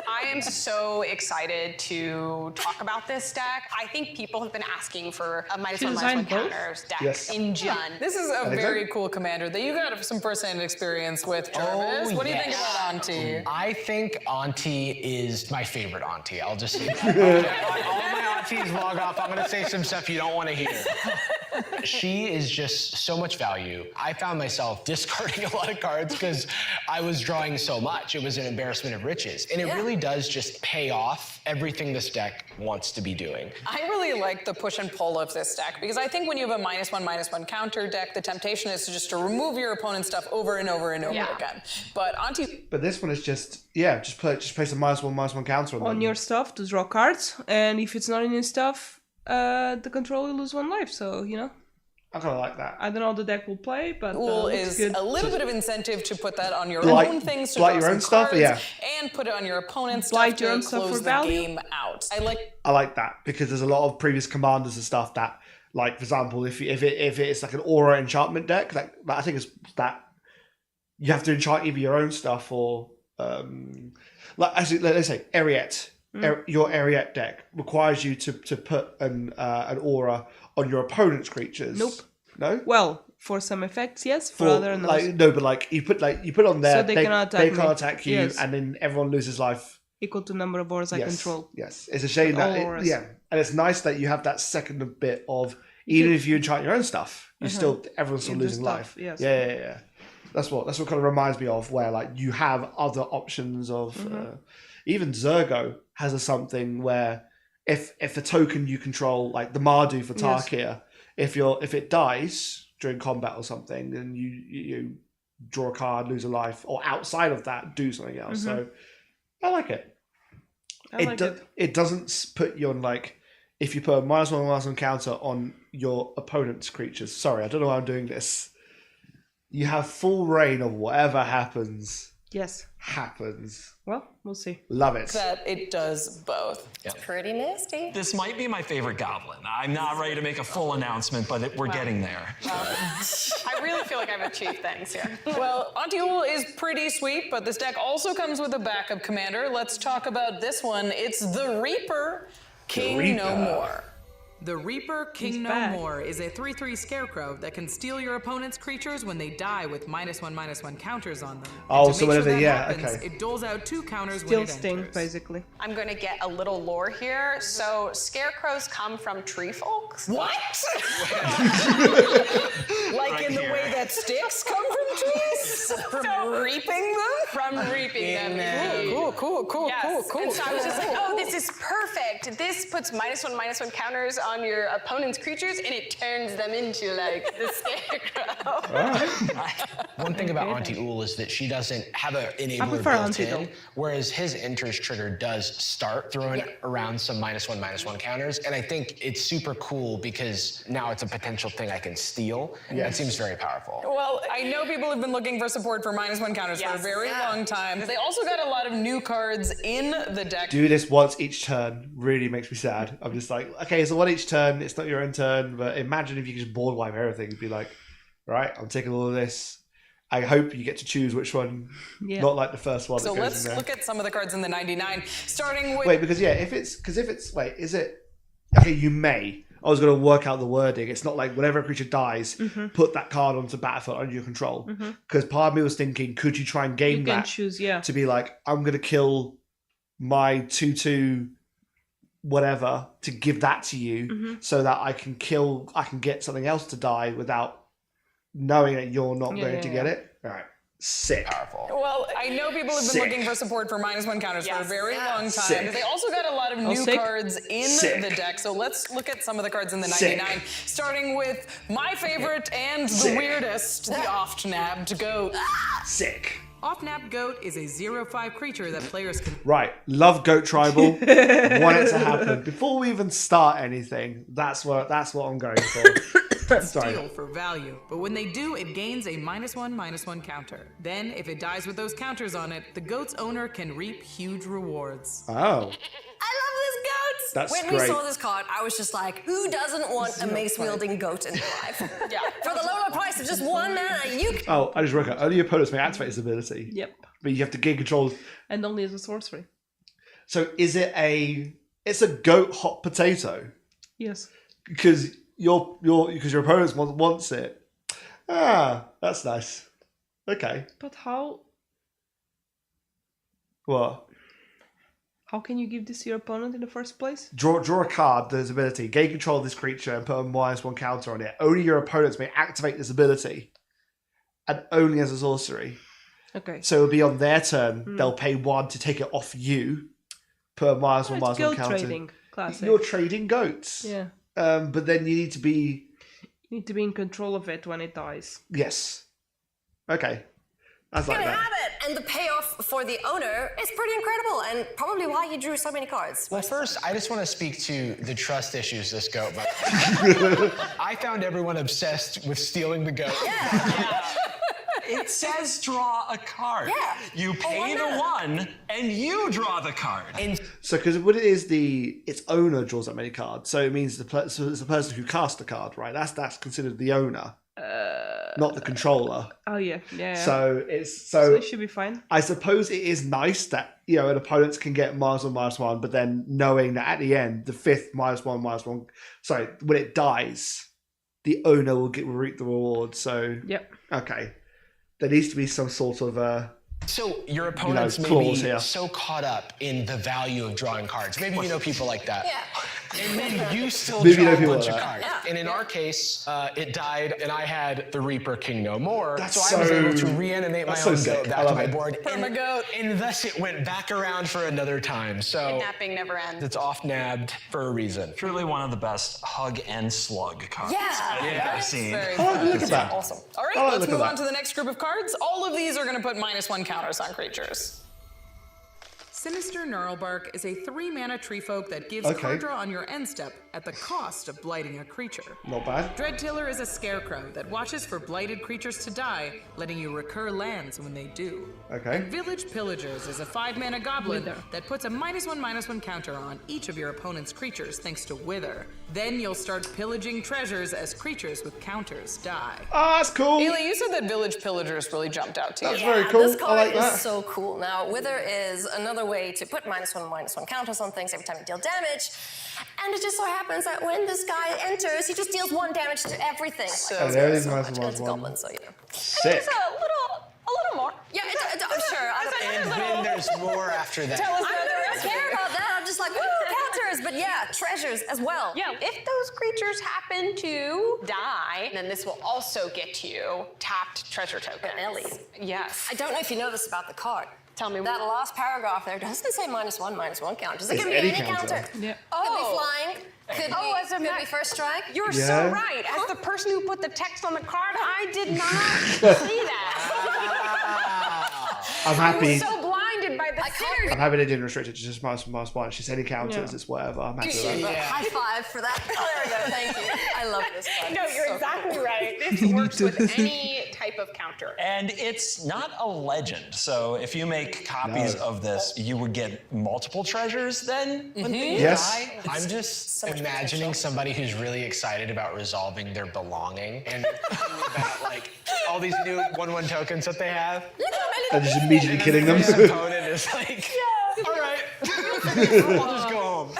I am so excited to talk about this deck. I think people have been asking for a -1/-1 designed both? counters deck Yes. in Jun. This is a think very so. cool commander that you got some first-hand experience with, Jarvis. What do you think about Auntie? I think Auntie is my favorite Auntie. I'll just say that. All my Aunties log off. I'm going to say some stuff you don't want to hear. She is just so much value. I found myself discarding a lot of cards because I was drawing so much. It was an embarrassment of riches. And it really does just pay off everything this deck wants to be doing. I really like the push and pull of this deck because I think when you have a -1/-1 counter deck, the temptation is just to remove your opponent's stuff over and over and over again. But Auntie... But this one is just place a -1/-1 counter on On them. your stuff to draw cards, and if it's not in your stuff, the controller will lose 1 life, so, you know. I kind of like that. I don't know how the deck will play, but Ool looks is good. a little bit of incentive to put that on your Blight- own things, to blight draw your own some stuff, cards, yeah. and put it on your opponent's Blight stuff your to own stuff close for the value. game out. I like that because there's a lot of previous commanders and stuff that, like, for example, if it's like an aura enchantment deck, like I think it's that you have to enchant either your own stuff or like actually let's say Ariette. Your Ariette deck requires you to put an aura on your opponent's creatures. Nope. No. Well, for some effects, yes. For other, no. like no, but like you put on there, So they cannot attack they me. can't attack you, Yes. and then everyone loses life. Equal to number of auras I Yes, control. yes. It's a shame All that auras. and it's nice that you have that second bit of even if you enchant your own stuff, you still everyone's still You do losing stuff, life. yes. Yeah. That's what kind of reminds me of where like you have other options of even Zergo has something where if a token you control like the Mardu for Tarkir, if it dies during combat or something, then you draw a card, lose a life, or outside of that do something else. So I like it. It doesn't put you on like if you put a -1/-1 counter on your opponent's creatures. Sorry, I don't know why I'm doing this. You have full reign of whatever happens. Yes. Happens. Well, we'll see. Love it. That it does both. Pretty nasty. This might be my favorite goblin. I'm not ready to make a full announcement, but we're getting there. I really feel like I've achieved things here. Well, Auntie Ool is pretty sweet, but this deck also comes with a backup commander. Let's talk about this one. It's the Reaper, King No More. The Reaper King No back. More is a 3/3 scarecrow that can steal your opponent's creatures when they die with -1/-1 counters on them. Oh, And to so make whenever- that yeah, happens, okay. it doles out 2 counters Still when it sting, enters. basically. I'm going to get a little lore here. So scarecrows come from tree folks. What? Like in the way that sticks come from trees? From reaping them? From reaping them. Cool. Yes. And so I was just like, oh, this is perfect. This puts -1/-1 counters on your opponent's creatures, and it turns them into like the scarecrow. One thing about Auntie Ool is that she doesn't have an enabler prefer built Auntie in, Ool. whereas his enters trigger does start throwing around some -1/-1 counters, and I think it's super cool because now it's a potential thing I can steal. That seems very powerful. Well, I know people have been looking for support for -1 counters for a very long time. They also got a lot of new cards in the deck. Do this once each turn really makes me sad. I'm just like, okay, it's a one each turn. It's not your own turn, but imagine if you could just board wipe everything. You'd be like, right, I'm taking all of this. I hope you get to choose which one, not like the first one. So that goes let's in there. look at some of the cards in the 99, starting with... Wait, because is it? Okay, you may. I was going to work out the wording. It's not like whenever a creature dies, put that card onto battlefield under your control. Because part of me was thinking, could you try and game You can that choose, to be like, I'm going to kill my 2/2 whatever to give that to you so that I can get something else to die without knowing that you're not going to get it. All right. Sick. Powerful. Well, I know people have been Sick. looking for support for -1 counters for a very long time. Sick. They also got a lot of new sick. cards in Sick. the deck. So let's look at some of the cards in the Sick. 99, starting with my favorite and the weirdest, the oft-nabbed goat. Sick. Off-Nap Goat is a 0/5 creature that players can Right. Love Goat Tribal. Want it to happen. Before we even start anything, that's what I'm going for. Sorry. steal for value. But when they do, it gains a -1/-1 counter. Then, if it dies with those counters on it, the goat's owner can reap huge rewards. Oh. I love this goat. That's when great. we saw this card, I was just like, who doesn't want a mace-wielding goat in their life? For the lower price of just 1 mana, you... Oh, I just wrote it. Only your opponents may activate this ability. Yep. But you have to gain control. And only as a sorcery. So is it it's a goat hot potato? Yes. Because your opponents wants it. Ah, that's nice. Okay. But how What? how can you give this to your opponent in the first place? Draw a card, this ability, gain control of this creature and put a -1 counter on it. Only your opponents may activate this ability. And only as a sorcery. Okay. So it'll be on their turn, they'll pay 1 to take it off you. Put a -1/-1 It's goat counter. trading. Classic. You're trading goats. Yeah. But then you need to be... You need to be in control of it when it dies. Yes. Okay. That's You like can that. have it, and the payoff for the owner is pretty incredible, and probably why he drew so many cards. Well, first, I just want to speak to the trust issues this goat might. I found everyone obsessed with stealing the goat. It says draw a card. Yeah. You pay the 1 and you draw the card. So, because what it is, its owner draws that many cards. So it means so it's the person who cast the card, right? That's considered the owner, not the controller. Oh yeah. Yeah. So So it should be fine. I suppose it is nice that an opponent can get -1/-1, but then knowing that at the end, the 5th -1/-1. Sorry, when it dies, the owner will reap the reward. So Yep. okay, there needs to be some sort of So your opponents may clause be here. so caught up in the value of drawing cards. Maybe you know people like that. Yeah. And then you still Maybe you draw know a people bunch like of that. cards. And in our case, it died, and I had the Reaper King No More. That's so I was so- able to reanimate my that's so own sick. goat I back to love my it. board. Permagoat. And thus it went back around for another time. So Kidnapping never ends. it's off-nabbed for a reason. Truly one of the best hug and slug cards I've seen. Very Oh, fun. look at that. Awesome. All right, Oh, let's look at move that. on to the next group of cards. All of these are going to put -1 counters on creatures. Sinister Gnarlbark is a 3-mana tree folk that gives Okay. card draw on your end step at the cost of blighting a creature. not bad. Dreadtiller is a scarecrow that watches for blighted creatures to die, letting you recur lands when they do. Okay. And Village Pillagers is a 5-mana goblin Wither. that puts a -1/-1 counter on each of your opponent's creatures thanks to Wither. Then you'll start pillaging treasures as creatures with counters die. Ah, that's cool. Ayla, you said that Village Pillagers really jumped out to you. That's very cool. This I card like that. is so cool. Now, Wither is another way to put -1/-1 counters on things every time you deal damage. And it just so happens that when this guy enters, he just deals 1 damage to everything. And there is so much. -1/-1. And it's a goblin, so you know. Sick. A little more. Yeah, I'm sure. I don't And then there's more after that. Tell us I about the don't rest of care it. about that. I'm just like, woo, counters, but yeah, treasures as well. Yeah, if those creatures happen to die, then this will also get you tapped treasure tokens. Ellie. Yes. I don't know if you know this about the card. Tell me that what. last paragraph there doesn't say -1/-1 counters. It It's can be any any counter. counter. Yeah. Could be flying. Could be first strike. You're Yeah. so right. As the person who put the text on the card, I did not see that. I'm I happy. was so blinded by the synergy. I'm happy they didn't restrict it to just -1. She said any counters, it's whatever. I'm happy with that. High five for that. There we go. Thank you. I love this card. No, you're exactly right. This works with any type of counter. And it's not a legend. So if you make copies of this, you would get multiple treasures then when things Yes. die. I'm just imagining somebody who's really excited about resolving their belonging and about like all these new 1/1 tokens that they have. And just immediately killing them. The opponent is like, all right, I'll just go home.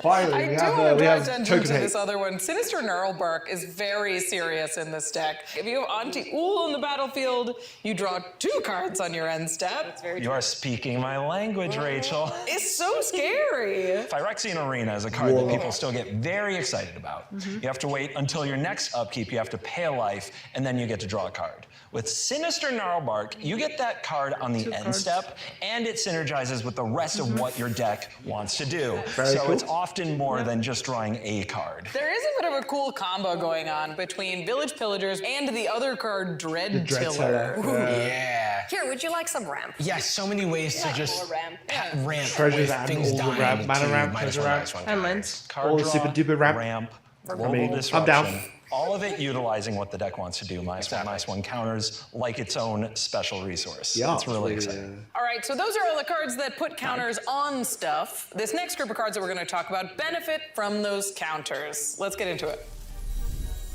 Finally, I we do have, want to we draw have attention token to hate. this other one. Sinister Gnarlbark is very serious in this deck. If you have Auntie Ool on the battlefield, you draw 2 cards on your end step. That's very You are speaking my language, Rachel. It's so scary. Phyrexian Arena is a card that people still get very excited about. You have to wait until your next upkeep, you have to pay a life, and then you get to draw a card. With Sinister Gnarlbark, you get that card on the end step, and it synergizes with the rest of what your deck wants to do. So it's often more than just drawing a card. There is a bit of a cool combo going on between Village Pillagers and the other card, Dread Tiller. Yeah. Here, would you like some ramp? Yes, so many ways to just ramp. ramp Treasures with and things all the dying ramp, mana to ramp, -1, treasure ramp. -1 And counters. lands. Card All the draw, super duper ramp. global I'm disruption. down. All of it utilizing what the deck wants to do, -1/-1 counters, like its own special resource. Yeah, it's really exciting. All right, so those are all the cards that put counters on stuff. This next group of cards that we're going to talk about benefit from those counters. Let's get into it.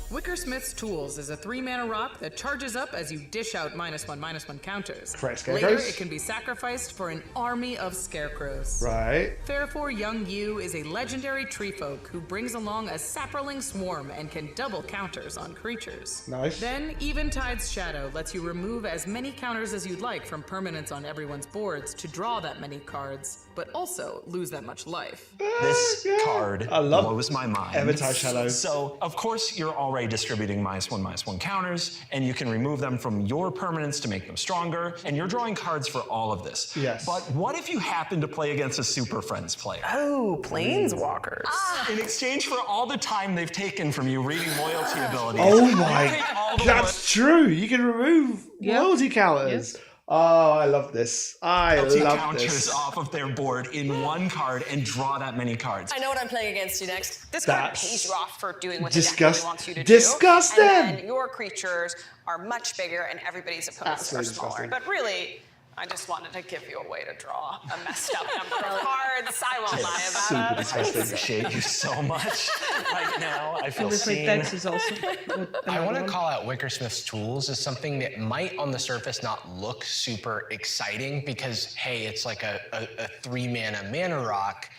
Wickersmith's Tools is a 3-mana rock that charges up as you dish out -1/-1 counters. Correct, Later, scarecrows. it can be sacrificed for an army of scarecrows. Right. Fairfor Young Yu is a legendary treefolk who brings along a sapperling swarm and can double counters on creatures. Nice. Then Eventide's Shadow lets you remove as many counters as you'd like from permanents on everyone's boards to draw that many cards, but also lose that much life. This card I love blows my mind. Eventide Shadow. So, of course, you're already distributing -1/-1 counters, and you can remove them from your permanents to make them stronger, and you're drawing cards for all of this. Yes. But what if you happen to play against a Super Friends player? Oh, Planeswalkers. In exchange for all the time they've taken from you reading loyalty abilities. Oh you my, take all the that's true. You can remove loyalty counters. Oh, I love this. I loyalty love counters this. off of their board in one card and draw that many cards. I know what I'm playing against you next. This card That's pays you off for doing what disgust- the deck really wants you to disgusting. do. And then your creatures are much bigger and everybody's opponents Absolutely are smaller. disgusting. But really, I just wanted to give you a way to draw a messed up number of cards. I won't lie Super about it. I disgusting. appreciate you so much right now. I feel This like seen. Texas also. I want to call out Wickersmith's Tools as something that might on the surface not look super exciting because, hey, it's like a 3-mana mana rock,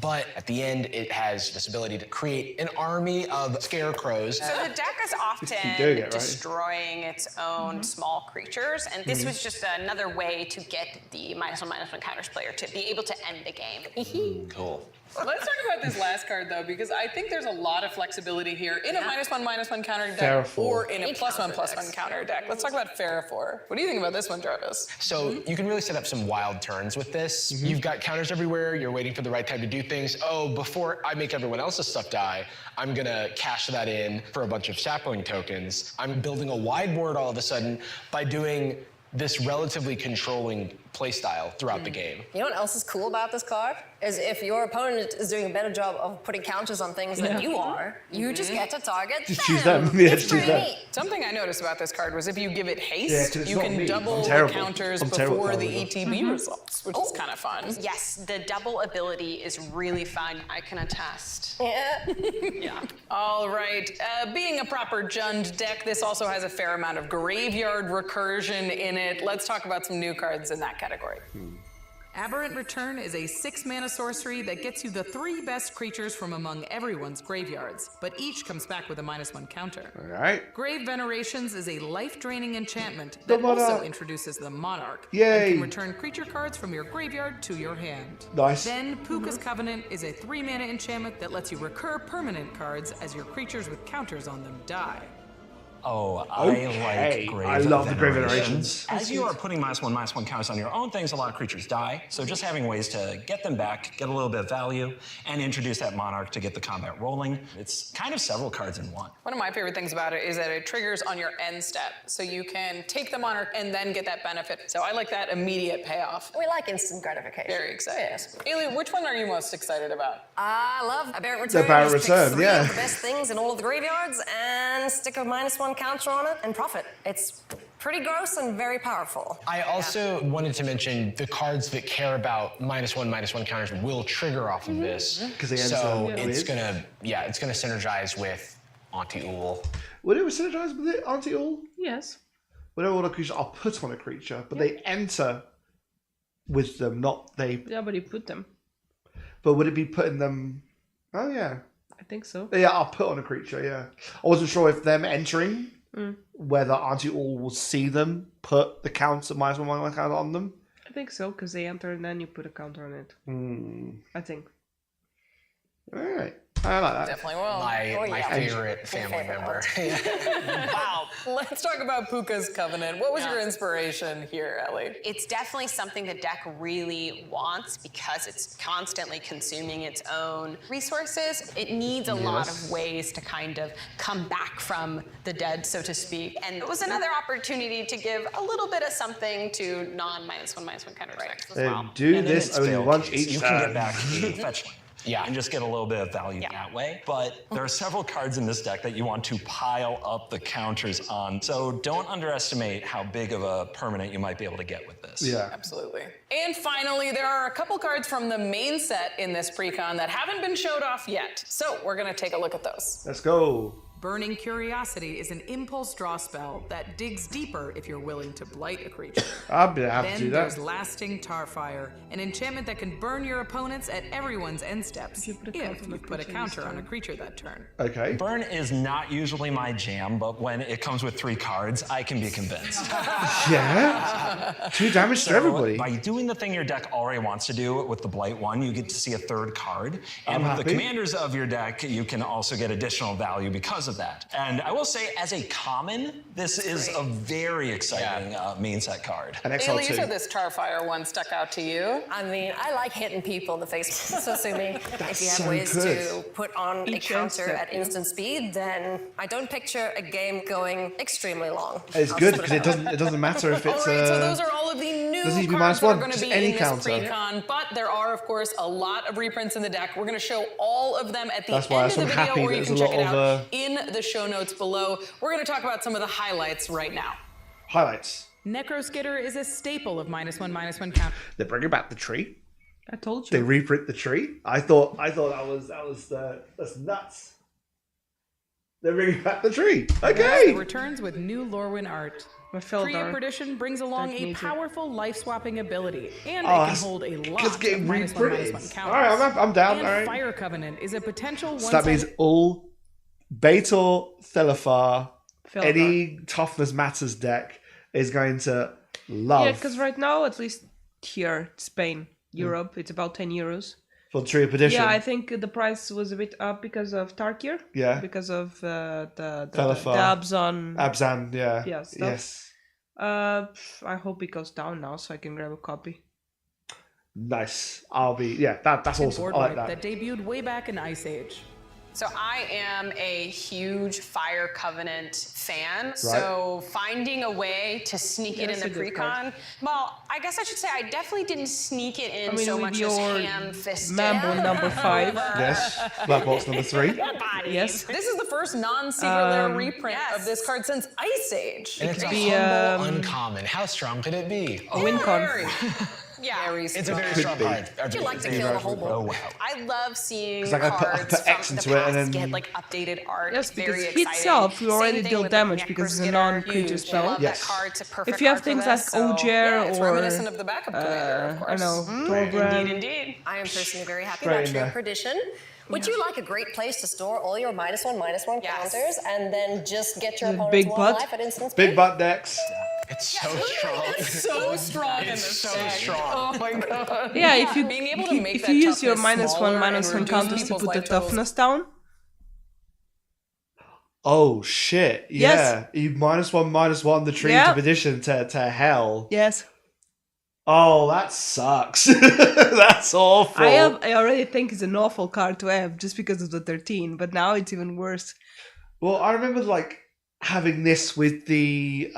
but at the end it has this ability to create an army of scarecrows. So the deck is often doing it, right? destroying its own small creatures, and this was just another way to get the -1/-1 counters player to be able to end the game. Cool. Let's talk about this last card, though, because I think there's a lot of flexibility here in a -1/-1 counter deck Fairfor. or in a +1/+1 counter deck. Let's talk about Fairfor. What do you think about this one, Jarvis? So you can really set up some wild turns with this. You've got counters everywhere. You're waiting for the right time to do things. Oh, before I make everyone else's stuff die, I'm gonna cash that in for a bunch of sapling tokens. I'm building a wide board all of a sudden by doing this relatively controlling playstyle throughout the game. You know what else is cool about this card? Is if your opponent is doing a better job of putting counters on things than you are, you just get to target Just choose them. Yeah, It's just choose pretty them. neat. Something I noticed about this card was if you give it Yeah, haste, 'cause it's you not can me. double I'm the terrible. counters I'm terrible before at the that. ETB results, which is kind of fun. Yes, the double ability is really fun. I can attest. Yeah. Yeah. All right. Being a proper Jund deck, this also has a fair amount of graveyard recursion in it. Let's talk about some new cards in that category. Aberrant Return is a 6-mana sorcery that gets you the 3 best creatures from among everyone's graveyards, but each comes back with a -1 counter. All right. Grave Venerations is a life-draining enchantment that also introduces the Monarch. Yay. And can return creature cards from your graveyard to your hand. Nice. Then Puka's Covenant is a 3-mana enchantment that lets you recur permanent cards as your creatures with counters on them die. Oh, Okay. I like Grave I love the Grave Venerations. Venerations. As you are putting -1 counters on your own things, a lot of creatures die. So just having ways to get them back, get a little bit of value, and introduce that Monarch to get the combat rolling. It's kind of several cards in one. One of my favorite things about it is that it triggers on your end step. So you can take the Monarch and then get that benefit. So I like that immediate payoff. We like instant gratification. Very exciting. Yes. Ailey, which one are you most excited about? I love Aberrant Return. Aberrant Just pick Return, 3 yeah. of the best things in all of the graveyards and stick a -1 counter on it and profit. It's pretty gross and very powerful. I also wanted to mention the cards that care about -1 counters will trigger off of this. 'Cause they answer so with it's it. gonna synergize with Auntie Ool. Would it synergize with it, Auntie All? Yes. Whenever all the creatures are put on a creature, but they enter with them, not they. Yeah, but you put them. But would it be putting them? Oh yeah, I think so. yeah. I'll put on a creature. Yeah, I wasn't sure if them entering, whether Auntie All will see them put the counter -1 counter on them. I think so, because they enter and then you put a counter on it. I think. All right, I like that. Definitely will. My favorite family member. Wow. Let's talk about Puka's Covenant. What was your inspiration here, Ellie? It's definitely something the deck really wants because it's constantly consuming its own resources. It needs a lot of ways to kind of come back from the dead, so to speak. And it was another opportunity to give a little bit of something to non-1/1 counter decks as well. Do And in this its only fail once case, each you turn. can get back a fetch land. Yeah. And just get a little bit of value that way. But there are several cards in this deck that you want to pile up the counters on. So don't underestimate how big of a permanent you might be able to get with this. Yeah. Absolutely. And finally, there are a couple cards from the main set in this pre-con that haven't been showed off yet. So we're gonna take a look at those. Let's go. Burning Curiosity is an impulse draw spell that digs deeper if you're willing to blight a creature. I'll be happy to Then do there's that. Lasting Tarfire, an enchantment that can burn your opponents at everyone's end steps if you put a counter on a creature that turn. Okay. Burn is not usually my jam, but when it comes with 3 cards, I can be convinced. Yeah. 2 damage to everybody. By doing the thing your deck already wants to do with the Blight one, you get to see a 3rd card. And with the happy. commanders of your deck, you can also get additional value because of that. And I will say, as a common, this is a very exciting main set card. An Ailey, you XL2. said this Tarfire one stuck out to you. I mean, I like hitting people in the face. So sue me. If you have so ways good. to put on Each a counter instant. at instant speed, then I don't picture a game going extremely long. It's I'll good put because it it doesn't matter if All it's right, so those are all of the new doesn't need to be cards that are -1, going to just be any in this counter. pre-con, but there are, of course, a lot of reprints in the deck. We're going to show all of them at the That's why end of the I'm video, happy or you there's can a check lot it out of, in the show notes below. We're going to talk about some of the highlights right now. highlights. Necroskitter is a staple of -1/-1 counter. They're bringing back the tree. I told They you. reprint the tree. I thought that's nuts. They're bringing back the tree. It Okay. returns with new Lorwyn art. My Felidar. Free Perdition brings along Dark a Nature. powerful life-swapping ability, and Oh, it can that's- hold a lot It's of getting -1/-1 reprinted. counters. All right, I'm down. And All right. Fire Covenant is a potential So that means one-sided all Baitor, Thelafar, Felidar. any Toughness Matters deck is going to love Yeah, because right now, at least here, Spain, Europe, it's about 10 euros. for Tree of Perdition. Yeah, I think the price was a bit up because of Tarkir. Yeah. Because of the Felidar. dabs on. Abzan, yeah. Yeah, stuff. Yes. I hope it goes down now so I can grab a copy. Nice. That's awesome. board I like wipe that. that debuted way back in Ice Age. So I am a huge Fire Covenant fan. So finding a way to sneak it in that's the a good pre-con, well, I guess I should say I definitely didn't sneak it in so with much as your ham-fisted. Mambo number 5. Yes. Black Box number 3. Yes. This is the first non-secret lair reprint of this card since Ice Age. And it's a be, humble uncommon. How strong could it be? A win con. Very. Yeah. It's a very strong card. Would you like to kill the whole Oh, board? wow. I love seeing It's like I cards put X from the into it and past then- get like updated art. Yes, It's very because hit exciting. self, you already Same thing deal with, damage like, because it's a Necro's non-creature Huge. spell. Love Yes. that card. It's a perfect If you have card for things like this, so- Ojer Yeah, it's or reminiscent of the backup commander, of I course. know Indeed, Thorbrand, indeed. I am personally very happy Straight about in your there. perdition. Would you like a great place to store all your -1/-1 Yes. counters and then just get your The opponent's big one butt. life at instant Big speed? butt decks. It's so strong. So strong in It's this so deck. strong. Oh my god. yeah, if you Being able if to you, make if that you use your toughness -1 smaller -1 and reduce counters to people's put the life totals. toughness down. Oh shit! Yeah, Yes. you -1/-1 the tree Yeah. to perdition to hell. Yes, Oh, that sucks. That's awful. I already think it's an awful card to have just because of the 13, but now it's even worse. Well, I remember like having this with the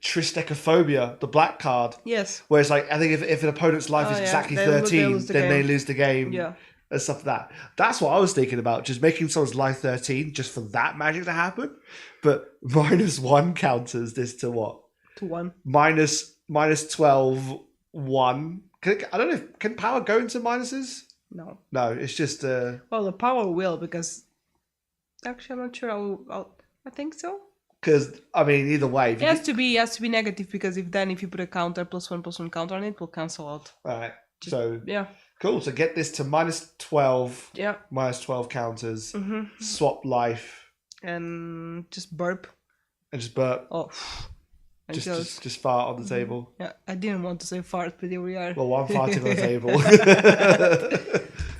Tristechophobia, the black card, Yes, where it's like I think if an opponent's life Oh, is yeah, exactly they 13, lose the then they game. lose the game. yeah. And stuff like that. That's what I was thinking about, just making someone's life 13 just for that magic to happen. But -1 counters this to what? To 1. -12 1. I don't know if can power go into minuses? No. No, it's just Well, the power will because actually I'm not sure. I think so. because I mean either way. If It you has to be negative because if you put a counter +1/+1 counter on it, it will cancel out. all right. So Yeah. cool. So get this to -12, Yeah. -12 counters. Mm-hmm. Swap life And just burp. and just burp. Oh. And Just fart on the table. Yeah, I didn't want to say fart, but here we are. Well, I'm farting on the table.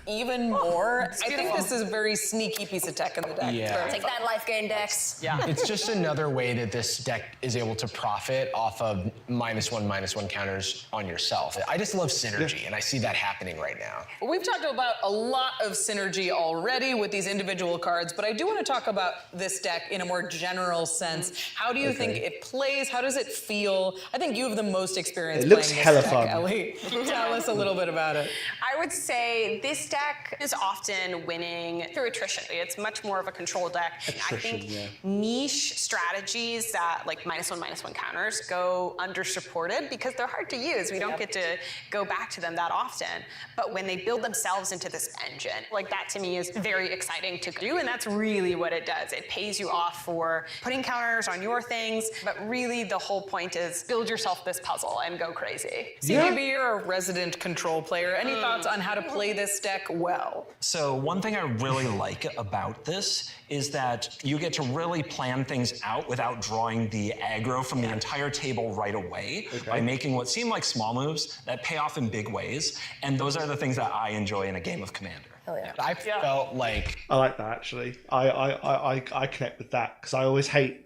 Even more. I think this is a very sneaky piece of tech in the deck. Yeah. Take that life gain, Dex. Yeah. It's just another way that this deck is able to profit off of -1/-1 counters on yourself. I just love synergy, and I see that happening right now. We've talked about a lot of synergy already with these individual cards, but I do want to talk about this deck in a more general sense. How do you think it plays? How does it feel? I think you have the most experience It looks playing hella this deck, fun. Ellie. Tell us a little bit about it. I would say this deck is often winning through attrition. It's much more of a control deck. I think niche strategies that like -1/-1 counters go under-supported because they're hard to use. We don't get to go back to them that often. But when they build themselves into this engine, like that to me is very exciting to do, and that's really what it does. It pays you off for putting counters on your things, but really the whole point is build yourself this puzzle and go crazy. CBB, you're a resident control player. Any thoughts on how to play this deck well? So one thing I really like about this is that you get to really plan things out without drawing the aggro from the entire table right away by making what seem like small moves that pay off in big ways. And those are the things that I enjoy in a game of Commander. Hell yeah. I felt like I like that actually. I connect with that because I always hate.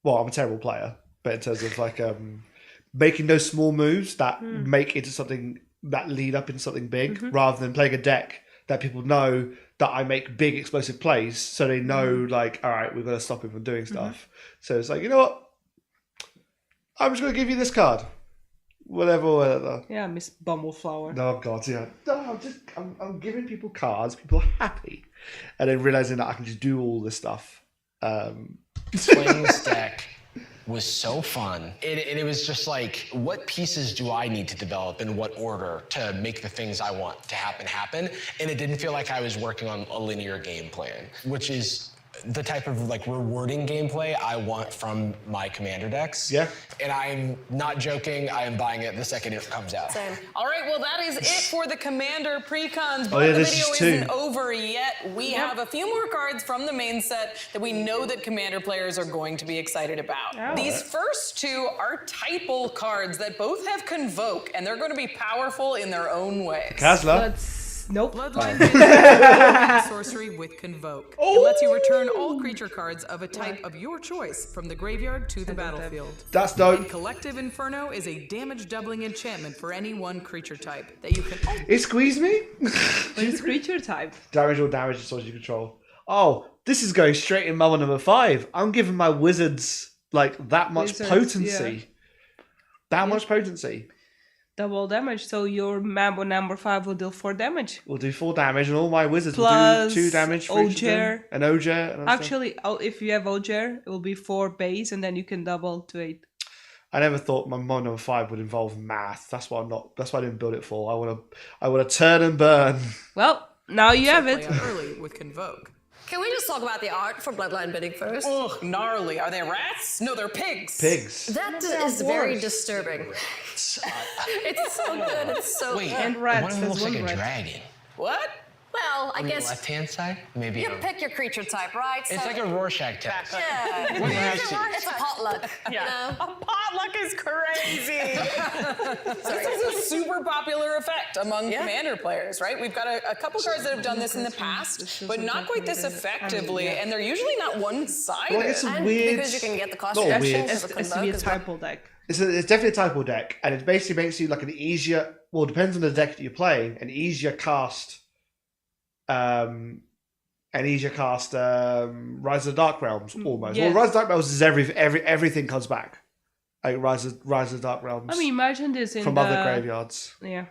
Well, I'm a terrible player, but in terms of like making those small moves that make into something that lead up into something big, rather than playing a deck that people know that I make big explosive plays, so they know like, all right, we've got to stop him from doing stuff. So it's like, you know what? I'm just going to give you this card, whatever. Yeah, Miss Bumbleflower. Oh God, yeah. No, I'm giving people cards. People are happy, and then realizing that I can just do all this stuff. playing this deck was so fun. It was just like, what pieces do I need to develop in what order to make the things I want to happen? And it didn't feel like I was working on a linear game plan, which is the type of like rewarding gameplay I want from my commander decks. Yeah. And I'm not joking, I am buying it the second it comes out. Same. All right, well, that is it for the Commander precons, but yeah, the this video is two. isn't over yet. We have a few more cards from the main set that we know that Commander players are going to be excited about. These first two are typal cards that both have Convoke, and they're going to be powerful in their own ways. Kazla. Nope. Bloodline is sorcery with Convoke. It lets you return all creature cards of a type of your choice from the graveyard to the battlefield. That's dope. And Collective Inferno is a damage doubling enchantment for any one creature type that you can. It squeezed me. But it's creature type. Damage or damage to source you control. Oh, this is going straight in Marvel number 5. I'm giving my wizards like that much Wizards, potency. That much potency. Double damage, so your Mambo number 5 will deal 4 damage. We'll do 4 damage, and all my wizards Plus will do 2 damage for each of them. Ojer. And Ojer. And stuff. Actually, if you have Ojer, it will be 4 base, and then you can double to 8. I never thought my mod number 5 would involve math. That's why I didn't build it for. I want to turn and burn. Well, now you have Play it. out early with Convoke. Can we just talk about the art for Bloodline Bidding first? Ugh, gnarly. Are they rats? No, they're pigs. Pigs. That is very disturbing. It's so good. It's so Wait, good. And one rats. of them looks There's like one a rat. dragon. What? Well, I On the guess left-hand side, maybe. you pick your creature type, right? It's So- like a Rorschach test. Yeah. What do you It's see? a potluck. Yeah. You know? A potluck is crazy. This is a super popular effect among Commander players, right? We've got a couple cards that have done this in the past, but not quite this effectively, and they're usually not one-sided. Well, it's a And weird. because you can get the cost Not reduction weird. for It's the has to be a Convoke as well. typo deck. It's definitely a typo deck, and it basically makes you like an easier. Well, it depends on the deck that you're playing. An easier cast. Rise of the Dark Realms almost. Yeah. Well, Rise of the Dark Realms is everything comes back. Like Rise of the Dark Realms. I mean, imagine this in from the... other graveyards. Yeah.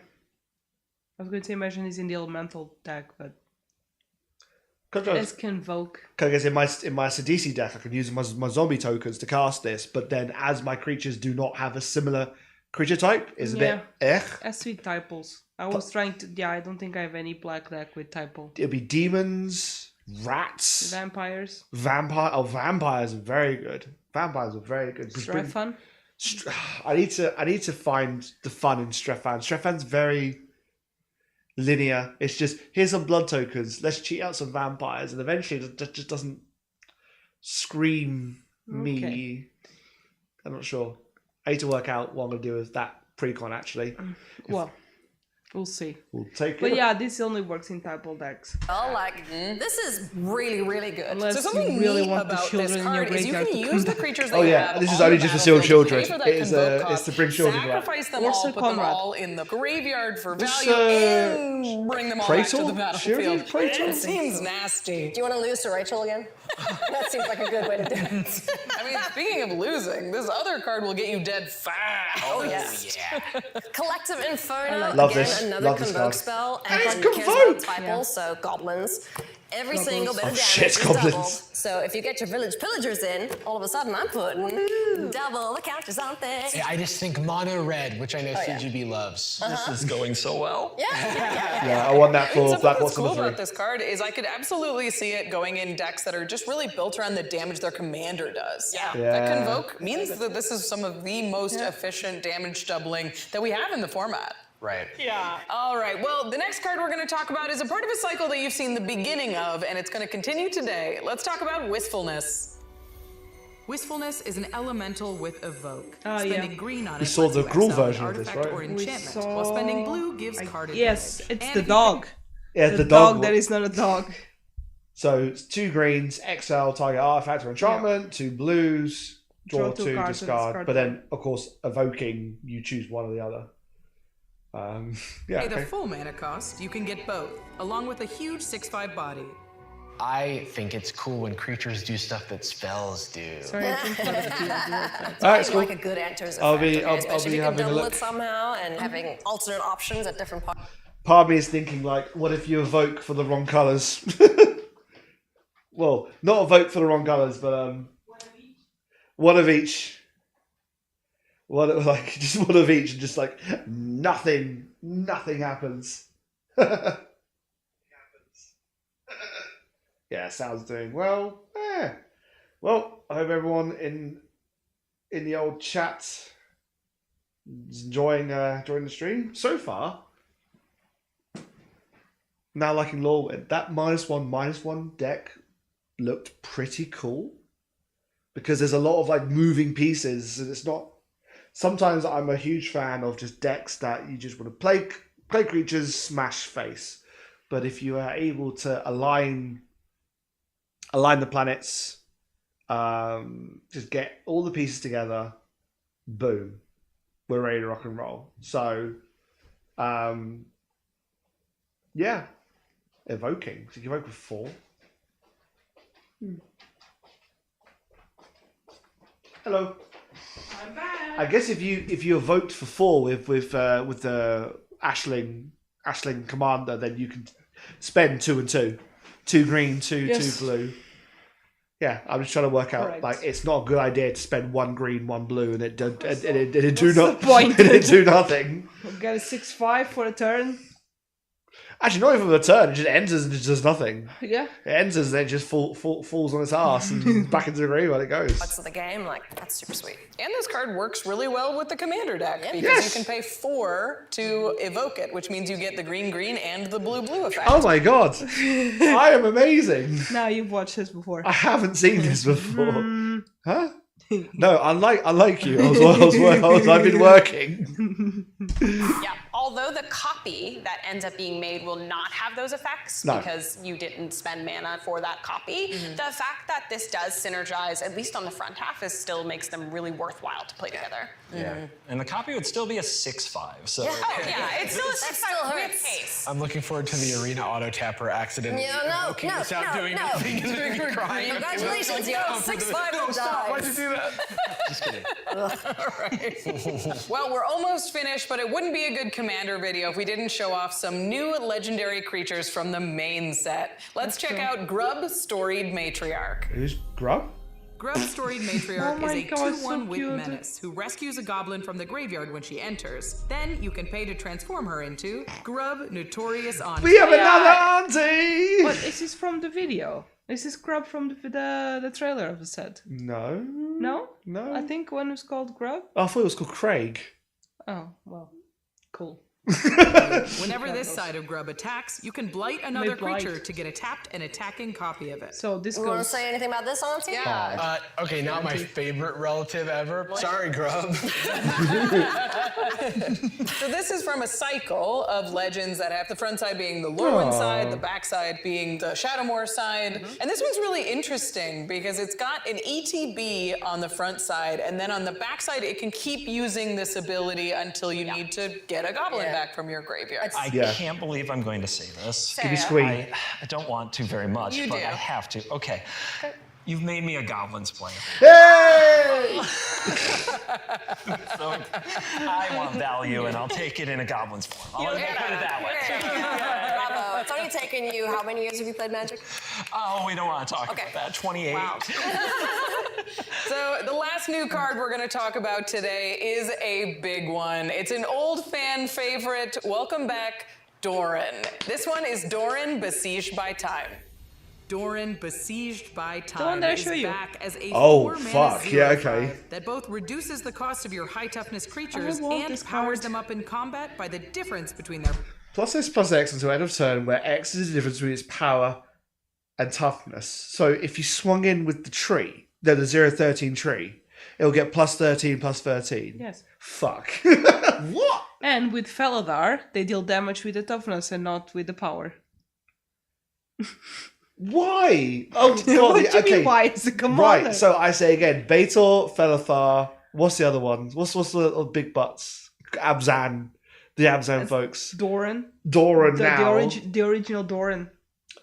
I was going to say imagine this in the elemental deck, but Because it's Convoke. I guess in my Sidisi deck, I can use my zombie tokens to cast this, but then as my creatures do not have a similar creature type, is a bit Has to be typos. I was trying to... Yeah, I don't think I have any black deck with typo. It'll be demons, rats, Vampires. vampires are very good. Vampires are very good. Strefan. I need to find the fun in Strefan. Strefan's very linear. It's just here's some blood tokens. Let's cheat out some vampires, and eventually it just doesn't scream me. Okay. I'm not sure. I need to work out what I'm gonna do with that precon actually. Well, we'll see. We'll take But it. yeah, this only works in typo decks. Well, like, this is really, really good. Unless So something you really neat want the about children this in your card is you graveyard can to use come the back. creatures that Oh you yeah, have this is on only the just for sealed battlefield, children. pay for that It is Convoke it's cost, to bring children back. sacrifice them Or all, Sir put them Conrad. all in the graveyard for This, value, and bring them all back to the Praetor? battlefield. Sheridan Praetor? It seems nasty. Do you want to lose to Rachel again? That seems like a good way to do it. I mean, speaking of losing, this other card will get you dead fast. Oh, yes. Collective Inferno, Love again, this. another Love this Convoke card. spell. And it's cares about Convoke! types, so goblins. Every single bit of damage shit, is goblins. doubled. So if you get your village pillagers in, all of a sudden I'm putting double the counters on things. Yeah, I just think mono red, which I know yeah. CGB loves. This is going so well. Yeah, I want that for Something Black that's Watson cool number about 3. this card is I could absolutely see it going in decks that are just really built around the damage their commander does. Yeah. That Convoke means that this is some of the most efficient damage doubling that we have in the format. Right. Yeah. All right. Well, the next card we're going to talk about is a part of a cycle that you've seen the beginning of, and it's going to continue today. Let's talk about Wistfulness. Wistfulness is an elemental with Evoke. Oh, Spending yeah. green on We it saw lets the you Gruul exile an version of this, artifact right? or We enchantment, saw... while spending blue gives card advantage. Yes, it's And the if you dog. Yeah, The the dog dog. that is not a dog. So it's 2 greens, exile, target artifact or enchantment, 2 blues, draw Draw 2 2, cards and discard. discard But then, of course, evoking, you choose one or the other. Yeah. Pay the Okay. full mana cost, you can get both, along with a huge 6/5 body. I think it's cool when creatures do stuff that spells do. Sorry, I think that would be a All right, it's cool. Like a good enters I'll effect, be- I'll especially be if you can having a double look. it somehow and having alternate options at different parts. Part of me is thinking, like, what if you evoke for the wrong colours? Well, not evoke for the wrong colours, but one of each. Just one of each, and just like nothing happens. Yeah, sounds doing well. Yeah. Well, I hope everyone in the old chat is enjoying the stream so far. Now liking Lorwyn, that -1/-1 deck looked pretty cool because there's a lot of like moving pieces, and it's not. Sometimes I'm a huge fan of just decks that you just want to play creatures, smash face. But if you are able to align the planets, just get all the pieces together, boom, we're ready to rock and roll. So, yeah, evoking. So you evoke with 4. Hello. I'm back. I guess if you evoked for 4 with the Ashling commander, then you can spend 2 and 2, 2 green, 2 Yes. 2 blue. Yeah, I'm just trying to work out. Correct. Like, it's not a good idea to spend 1 green, 1 blue, and it do What's the point? and it do nothing. We'll get a 6/5 for a turn. Actually, not even with a turn. It just enters and it does nothing. Yeah. It enters and then it just falls on its ass and back into the grave when it goes. Bucks of the game, like, that's super sweet. And this card works really well with the commander deck because Yes. you can pay 4 to evoke it, which means you get the green and the blue effect. Oh my god, I am amazing. Now you've watched this before. I haven't seen this before. Huh? No, unlike you, I've been working. Yeah, although the copy that ends up being made will not have those effects No. because you didn't spend mana for that copy, the fact that this does synergize, at least on the front half, still makes them really worthwhile to play together. Yeah. And the copy would still be a 6/5. So Oh yeah, it's still a That 6/5 still with hurts. pace. I'm looking forward to the arena auto tapper accident. Invoking without doing anything and then me crying. Congratulations, you're 6/5 No, stop! Why'd you dies. do that? Just kidding. Well, we're almost finished, but it wouldn't be a good commander video if we didn't show off some new legendary creatures from the main set. Let's check out Grub Storied Matriarch. Who's Grub? Grub Storied Matriarch Oh my is a God, 2/1 so with cute. menace who rescues a goblin from the graveyard when she enters. Then you can pay to transform her into Grub Notorious Auntie. We have another auntie! But is this from the video? Is this Grub from the trailer of the set? No. No? No. I think one was called Grub. Oh, I thought it was called Craig. Oh, well, cool. Whenever this side of Grub attacks, you can blight another Blight. creature to get a tapped and attacking copy of it. So this You want to goes. say anything about this, Auntie? Yeah. Okay, not my favorite relative ever. Sorry, Grub. So this is from a cycle of legends that have the front side being the Lorwyn side, the back side being the Shadowmoor side. And this one's really interesting because it's got an ETB on the front side, and then on the back side, it can keep using this ability until you need to get a goblin back from your graveyard. I Yeah. can't believe I'm going to say this. Give me squeak. I don't want to very much, You but do. I have to. Okay. You've made me a Goblins player. Yay! So I want value, and I'll take it in a Goblins form. I'll put it that way. Bravo. It's only taken you, how many years have you played Magic? Oh, we don't want to talk about that. 28. Wow. So the last new card we're going to talk about today is a big one. It's an old fan favorite. Welcome back, Doran. This one is Doran Besieged by Time. Doran Besieged by one Time that I is show you. back as a Oh, 4-mana fuck. Yeah, 0/5 okay. that both reduces the cost of your high toughness creatures want and this powers card. them up in combat by the difference between their Plus X plus X until end of turn, where X is the difference between its power and toughness. So if you swung in with the tree, the 0-13 tree, it'll get plus 13, plus 13. Yes. Fuck. What? And with Felidar, they deal damage with the toughness and not with the power. Why? Oh, God. What do you okay. mean why? It's a commander. Right, so I say again, Baitor, Felithar, what's the other ones? What's the little big butts? Abzan. The Abzan folks. Doran. Doran The now. the original Doran.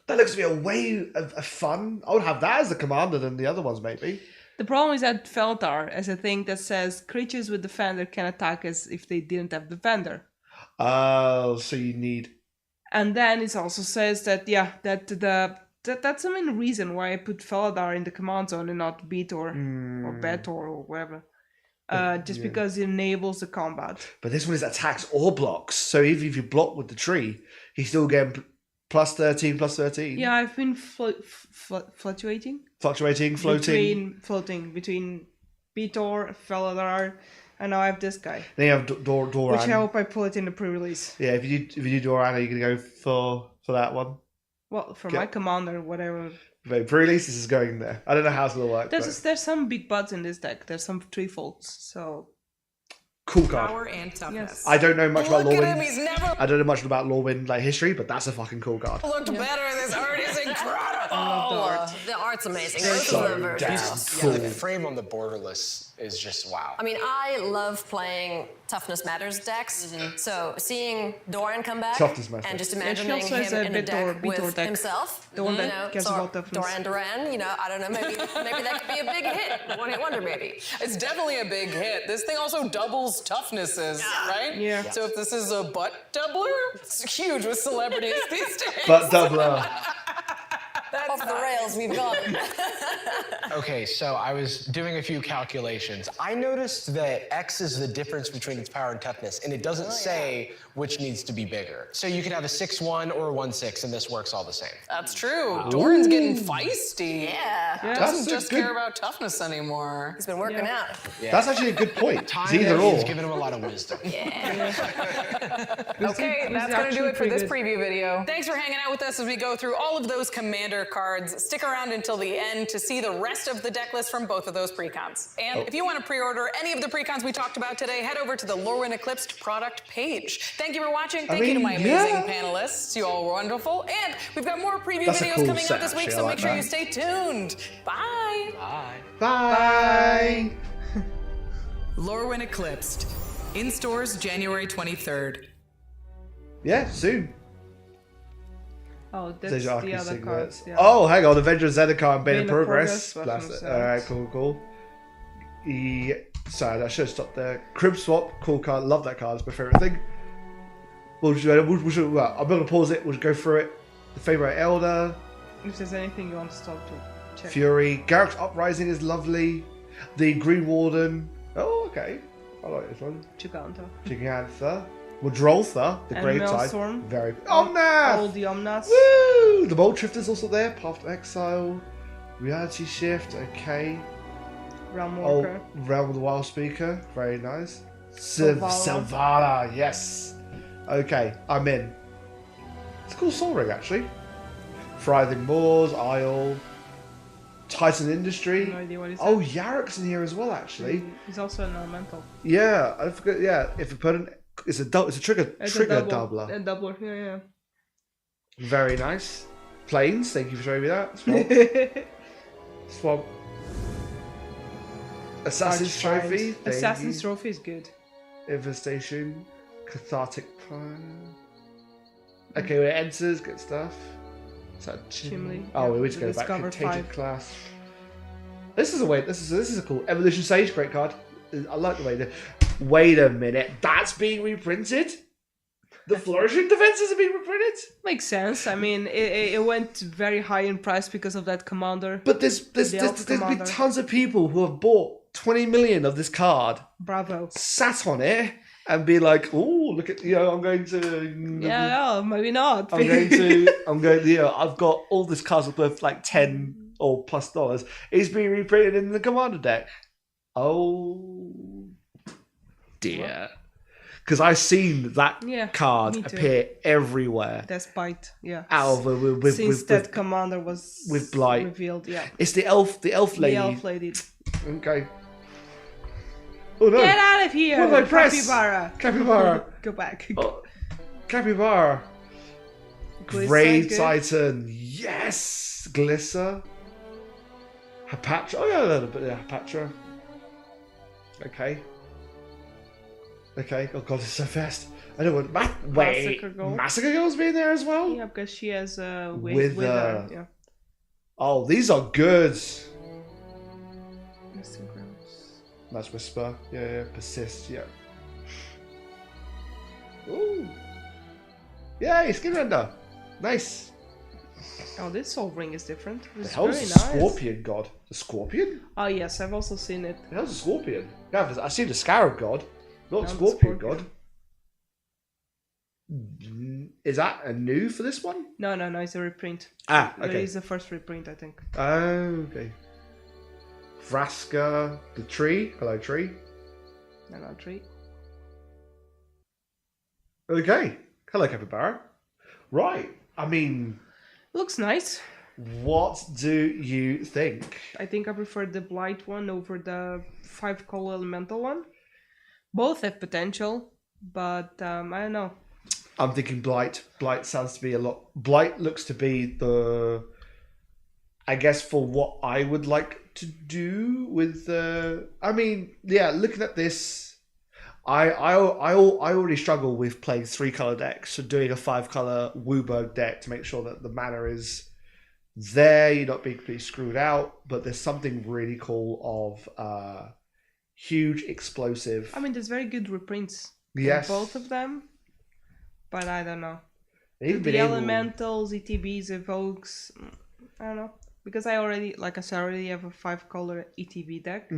That looks to be a way of fun. I would have that as the commander than the other ones, maybe. The problem is that Felidar as a thing that says creatures with Defender can attack as if they didn't have Defender. Oh, so you need... And then it also says that, that's the main reason why I put Felidar in the command zone and not Beator or Betor or whatever. Just because it enables the combat. But this one is attacks or blocks. So even if you block with the tree, he's still getting plus 13, plus 13. Yeah, I've been fluctuating. Fluctuating, floating. Floating between Beator, Felidar, and now I have this guy. Then you have Doran. Which I hope I pull it in the pre-release. Yeah, if you do Doran, are you going to go for that one? Well, for my commander, whatever. But pre-release, this is going there. I don't know how it's going to work. There's some big butts in this deck. There's some threefolds, so... Cool card. power and toughness. Yes. I don't know much about Look at him, Lorwyn. he's never I don't know much about Lorwyn like history, but that's a fucking cool card. looked better. This art is incredible. The art's amazing. Very Both So of them are damn just... cool. Yeah, the frame on the borderless is just wow. I mean, I love playing Toughness Matters decks. So seeing Doran come back Toughness Matters. and just she imagining also has him a in a deck Beator with deck. himself. The one that cares so about toughness. Duran, I don't know, maybe that could be a big hit. One hit wonder, maybe. It's definitely a big hit. This thing also doubles toughnesses, right? Yeah. So if this is a butt doubler, it's huge with celebrities these days. But doubler. Off the rails we've gone. Okay, so I was doing a few calculations. I noticed that X is the difference between its power and toughness, and it doesn't say which needs to be bigger. So you could have a 6-1 or a 1-6, and this works all the same. That's true. Doran's getting feisty. Yeah. Doesn't just care about toughness anymore. He's been working out. That's actually a good point. It's Time either has or. given him a lot of wisdom. Okay, that's going to do it for this preview video. Thanks for hanging out with us as we go through all of those commander cards. Stick around until the end to see the rest of the deck list from both of those precons. And if you want to pre-order any of the precons we talked about today, head over to the Lorwyn Eclipsed product page. Thank you for watching. Thank you to my amazing panelists. You all were wonderful. And we've got more preview videos cool coming set, out this week, actually. so I make like sure that. you stay tuned. Bye. Bye. Lorwyn Eclipsed. In stores January 23rd. Yeah, soon. Oh, that's There's the your other Arctic cards. Siglets. Yeah. Oh, hang on. Avenger Zedekar and Bane of Bane of Progress. Progress, Blast it. Blast Alright, cool. Sorry, I should have stopped there. Crib Swap, cool card. Love that card. It's my favourite thing. I'm not going to pause it. We'll go through it. The Favourite Elder. If there's anything you want to stop to check. Fury. Garrick's Uprising is lovely. The Green Warden. Oh, okay. I like this one. Giganta. Gigantha. Wodroltha, the And Gravetide. Maelstrom. Very. All Omnath! the Omnas. Woo! The Bolt Drifter's also there. Path to Exile. Reality Shift. Okay. Realm Oh, Walker. Realm of the Wild Speaker. Very nice. Selvala. Selvala. Yes. Okay, I'm in. It's a cool Soul Ring, actually. Thriving Moors. Isle. Titan Industry. No idea what he said. Oh, Yarrick's in here as well, actually. He's also an elemental. Yeah, I forgot. Yeah, if you put an, it's a trigger It's trigger a double, doubler. A doubler, yeah. Very nice. Planes. Thank you for showing me that. Swamp. Assassin's Archfiend. Trophy. Thank Assassin's you. Trophy is good. Infestation. Cathartic Plan. Okay, when it enters, good stuff. Is that Chimney, Oh, yeah, we just the go back. Discover Contagion 5. Class. This is a way. This is a cool Evolution Sage. Great card. I like the way that. Wait a minute. That's being reprinted. The Flourishing Defenses are being reprinted. Makes sense. I mean, it went very high in price because of that commander. But there's The Elf been Commander. tons of people who have bought 20 million of this card, Bravo. sat on it, and be like, "Oh, look at I'm going to Yeah, no, maybe not. I'm going to I've got all this cards worth like $10 or plus dollars. It's being reprinted in the Commander deck. Oh dear, because I've seen that Yeah, card me too. appear everywhere. Despite, yeah. Out of with Since that commander was with Blight. revealed, yeah. It's the elf lady. The elf lady. Okay. Oh no! Get out of here! What did I press? Capybara. Capybara. Go back. Oh, Capybara. Glissa Raid is good. Titan. Yes. Glissa. Hapatra. Oh yeah, a little bit. Yeah, Hapatra. Okay. Okay. Oh god, it's so fast. I don't want. Wait. Massacre Girl. Massacre Girl's being there as well. Yeah, because she has a With, with her. Yeah. Oh, these are good. Missing Grounds. That's Whisper. Yeah. Persist. Yeah. Ooh. Yay, Skin Render. Nice. Oh, this Soul Ring is different. The It's hell's very a nice. Scorpion God? The Scorpion? Oh yes, I've also seen it. The hell's a Scorpion? Yeah, I've seen the Scarab God, not No, the Scorpion Scorpion. God. Is that a new for this one? No, it's a reprint. Ah, okay. It's the first reprint, I think. Oh, okay. Vraska, the tree. Hello, tree. No, not tree. Okay. Hello, Capybara. Right. I mean, Looks nice. what do you think? I think I prefer the Blight one over the 5-color elemental one. Both have potential, but I don't know. I'm thinking Blight. Blight sounds to be a lot. Blight looks to be the, I guess, for what I would like to do with the. I mean, yeah. Looking at this, I already struggle with playing 3-color decks. So doing a 5-color Wooburg deck to make sure that the mana is there, you're not being completely screwed out. But there's something really cool of huge explosive. I mean, there's very good reprints. Yes. On both of them. But I don't know. They've The been able- elementals, ETBs, evokes. I don't know. Because I already, like I said, I already have a 5-color ETB deck.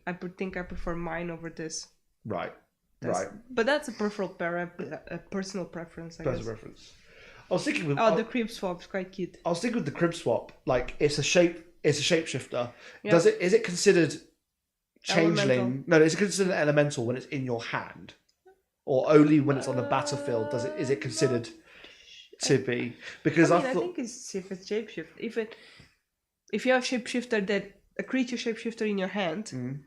I think I prefer mine over this. Right. But that's a personal preference, I guess. Personal preference. I was thinking with the crib swap's quite cute. I was thinking with the crib swap, like it's a shapeshifter. Yeah. Is it considered changeling? Elemental. No, is it considered elemental when it's in your hand, or only when it's on the battlefield? Is it considered to be? Because I think it's if it's shapeshift. If you have shapeshifter a creature shapeshifter in your hand,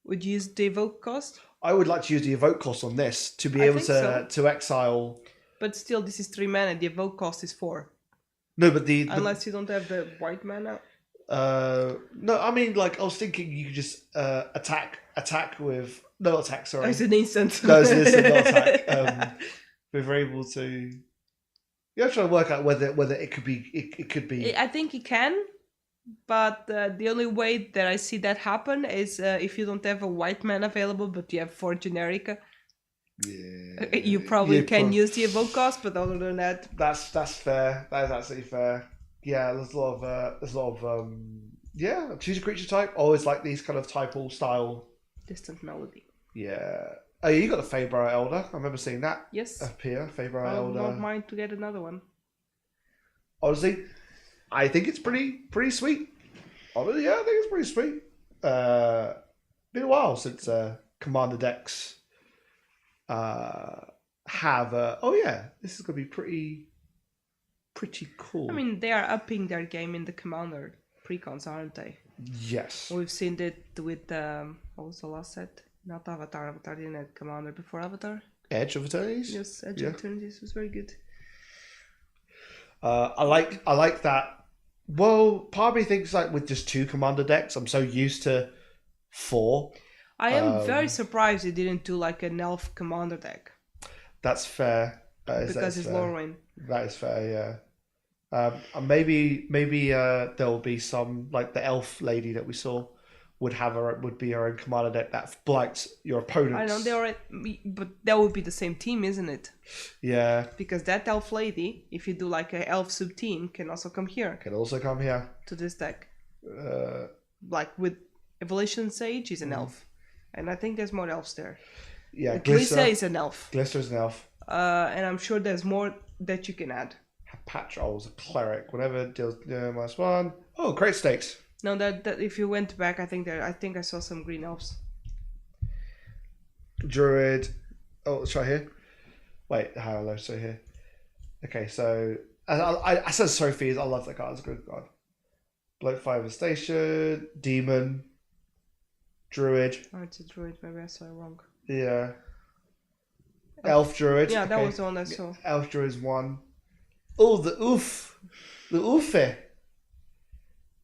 would you use the evoke cost? I would like to use the evoke cost on this to be able to exile. But still, this is 3 mana. The evoke cost is 4. No, but unless you don't have the white mana. No, I mean, like I was thinking, you could just attack with no attack. Sorry, it's an instant. No, it's an instant not attack. We're able to. You're trying to work out whether it could be. It could be. I think it can, but the only way that I see that happen is if you don't have a white mana available, but you have 4 generic. Yeah, you probably can use the evoke cost, but other than that, that's fair. That is absolutely fair. Yeah, there's a lot of choose a creature type. Always like these kind of typal style. Distant Melody. Yeah. Oh, you got the Feybriar Elder. I remember seeing that. Yes. Appear Feybriar I Elder. don't mind to get another one. Honestly, I think it's pretty sweet. Honestly, yeah, I think it's pretty sweet. Been a while since Commander decks have this is gonna be pretty cool. I mean, they are upping their game in the Commander precons, aren't they? Yes. We've seen it with what was the last set? Not Avatar. Avatar didn't have Commander before Avatar. Edge of Eternities. Yes, Edge of Eternities was very good. I like that. Well, part of me thinks like with just 2 Commander decks, I'm so used to 4. I am very surprised they didn't do like an elf Commander deck. That's fair. Because it's Lorwyn. That is fair, yeah. Maybe there'll be some like the elf lady that we saw would be her own Commander deck that blights your opponents. I know they already, but that would be the same team, isn't it? Yeah. Because that elf lady, if you do like an elf sub team, can also come here. To this deck. Like with Evolution Sage, is an elf, and I think there's more elves there. Yeah, Glissa is an elf. Glisser's an elf. And I'm sure there's more that you can add. Patrol's a cleric. Whatever deals -1. Oh, great stakes. No, that if you went back, I think I saw some green elves. Druid. Oh, let's try here. Wait, hello, so here. Okay, so I said Sophie's. I love that card. It's a good card. Bloat Fiver Station, Demon, Druid. Oh, it's a Druid. Maybe I saw it wrong. Yeah. Elf Druid. Yeah, that was the one I saw. Elf Druid's 1. Oh, the oof. The oofe.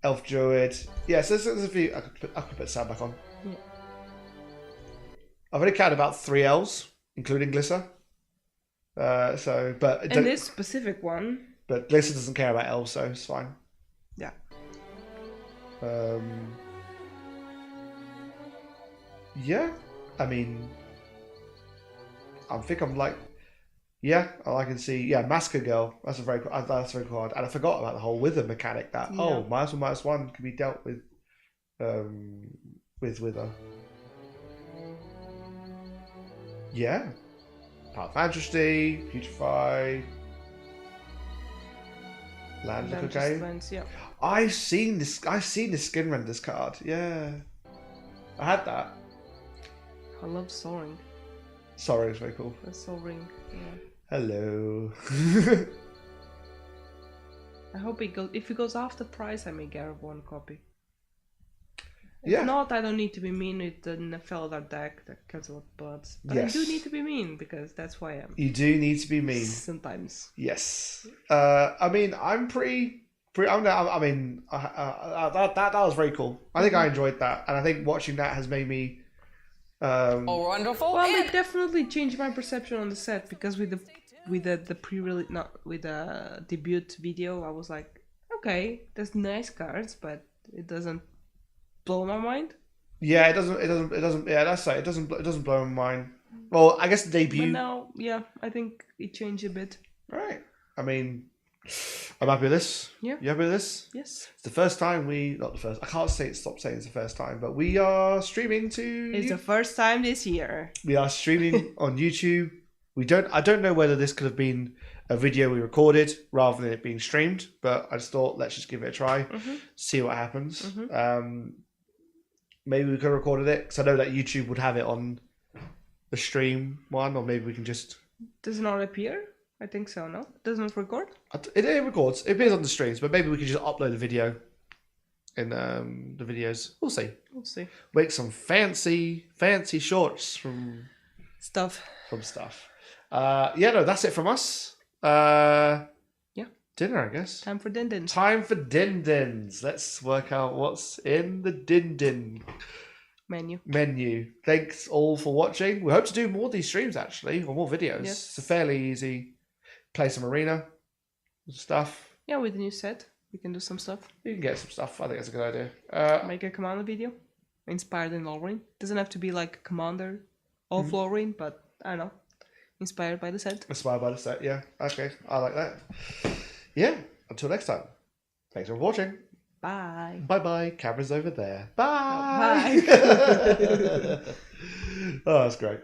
Elf Druid. Yeah, so there's a few. I could put sound back on. Yeah. I've only counted about 3 elves, including Glisser. And this specific one. But Glisser doesn't care about elves, so it's fine. Yeah. Yeah. I mean, I think I'm like, yeah, I can see. Yeah, Massacre Girl. That's a very cool card. And I forgot about the whole Wither mechanic. That -1/-1 can be dealt with Wither. Yeah. Power of Majesty, Putrefy, Land Liquor Game. Yeah. I've seen this skin renders card. Yeah, I had that. I love Soaring. Sorry, it's very cool. The Soaring. Yeah. Hello. I hope if it goes after price, I may get 1 copy. Yeah. If not, I don't need to be mean with the Nefeldar deck that cares about bloods. But I do need to be mean because that's who I am. You do need to be mean. Sometimes. Yes. I mean, I'm pretty. That was very cool. I think I enjoyed that, and I think watching that has made me. Oh, wonderful! Well, it definitely changed my perception on the set because with the pre-release, not with the debut video, I was like, okay, there's nice cards, but it doesn't blow my mind. Yeah, it doesn't. Yeah, that's right. It doesn't blow my mind. Well, I guess the debut. But now, yeah, I think it changed a bit. Right. I mean, I'm happy with this. Yeah. You happy with this? Yes. It's the first time not the first. I can't stop saying it's the first time, but we are streaming to. It's the first time this year. We are streaming on YouTube. I don't know whether this could have been a video we recorded rather than it being streamed, but I just thought let's just give it a try, see what happens. Maybe we could have recorded it because I know that YouTube would have it on the stream one, or maybe we can just. Does it not appear? I think so. No, it doesn't record. It records. It appears on the streams, but maybe we can just upload the video in the videos. We'll see. We'll see. Make some fancy shorts from stuff. No, that's it from us. Dinner, I guess. Time for din-dins. Time for din-dins. Let's work out what's in the din-din menu. Thanks all for watching. We hope to do more of these streams, actually, or more videos. Yes. It's a fairly easy. Play some arena stuff. Yeah, with the new set, we can do some stuff. You can get some stuff. I think that's a good idea. Make a commander video inspired in Lorwyn. Doesn't have to be like a commander of Lorwyn, but I don't know. Inspired by the set. Inspired by the set, yeah. Okay, I like that. Yeah, until next time. Thanks for watching. Bye. Bye-bye. Camera's over there. Bye. Bye. Oh, that's great.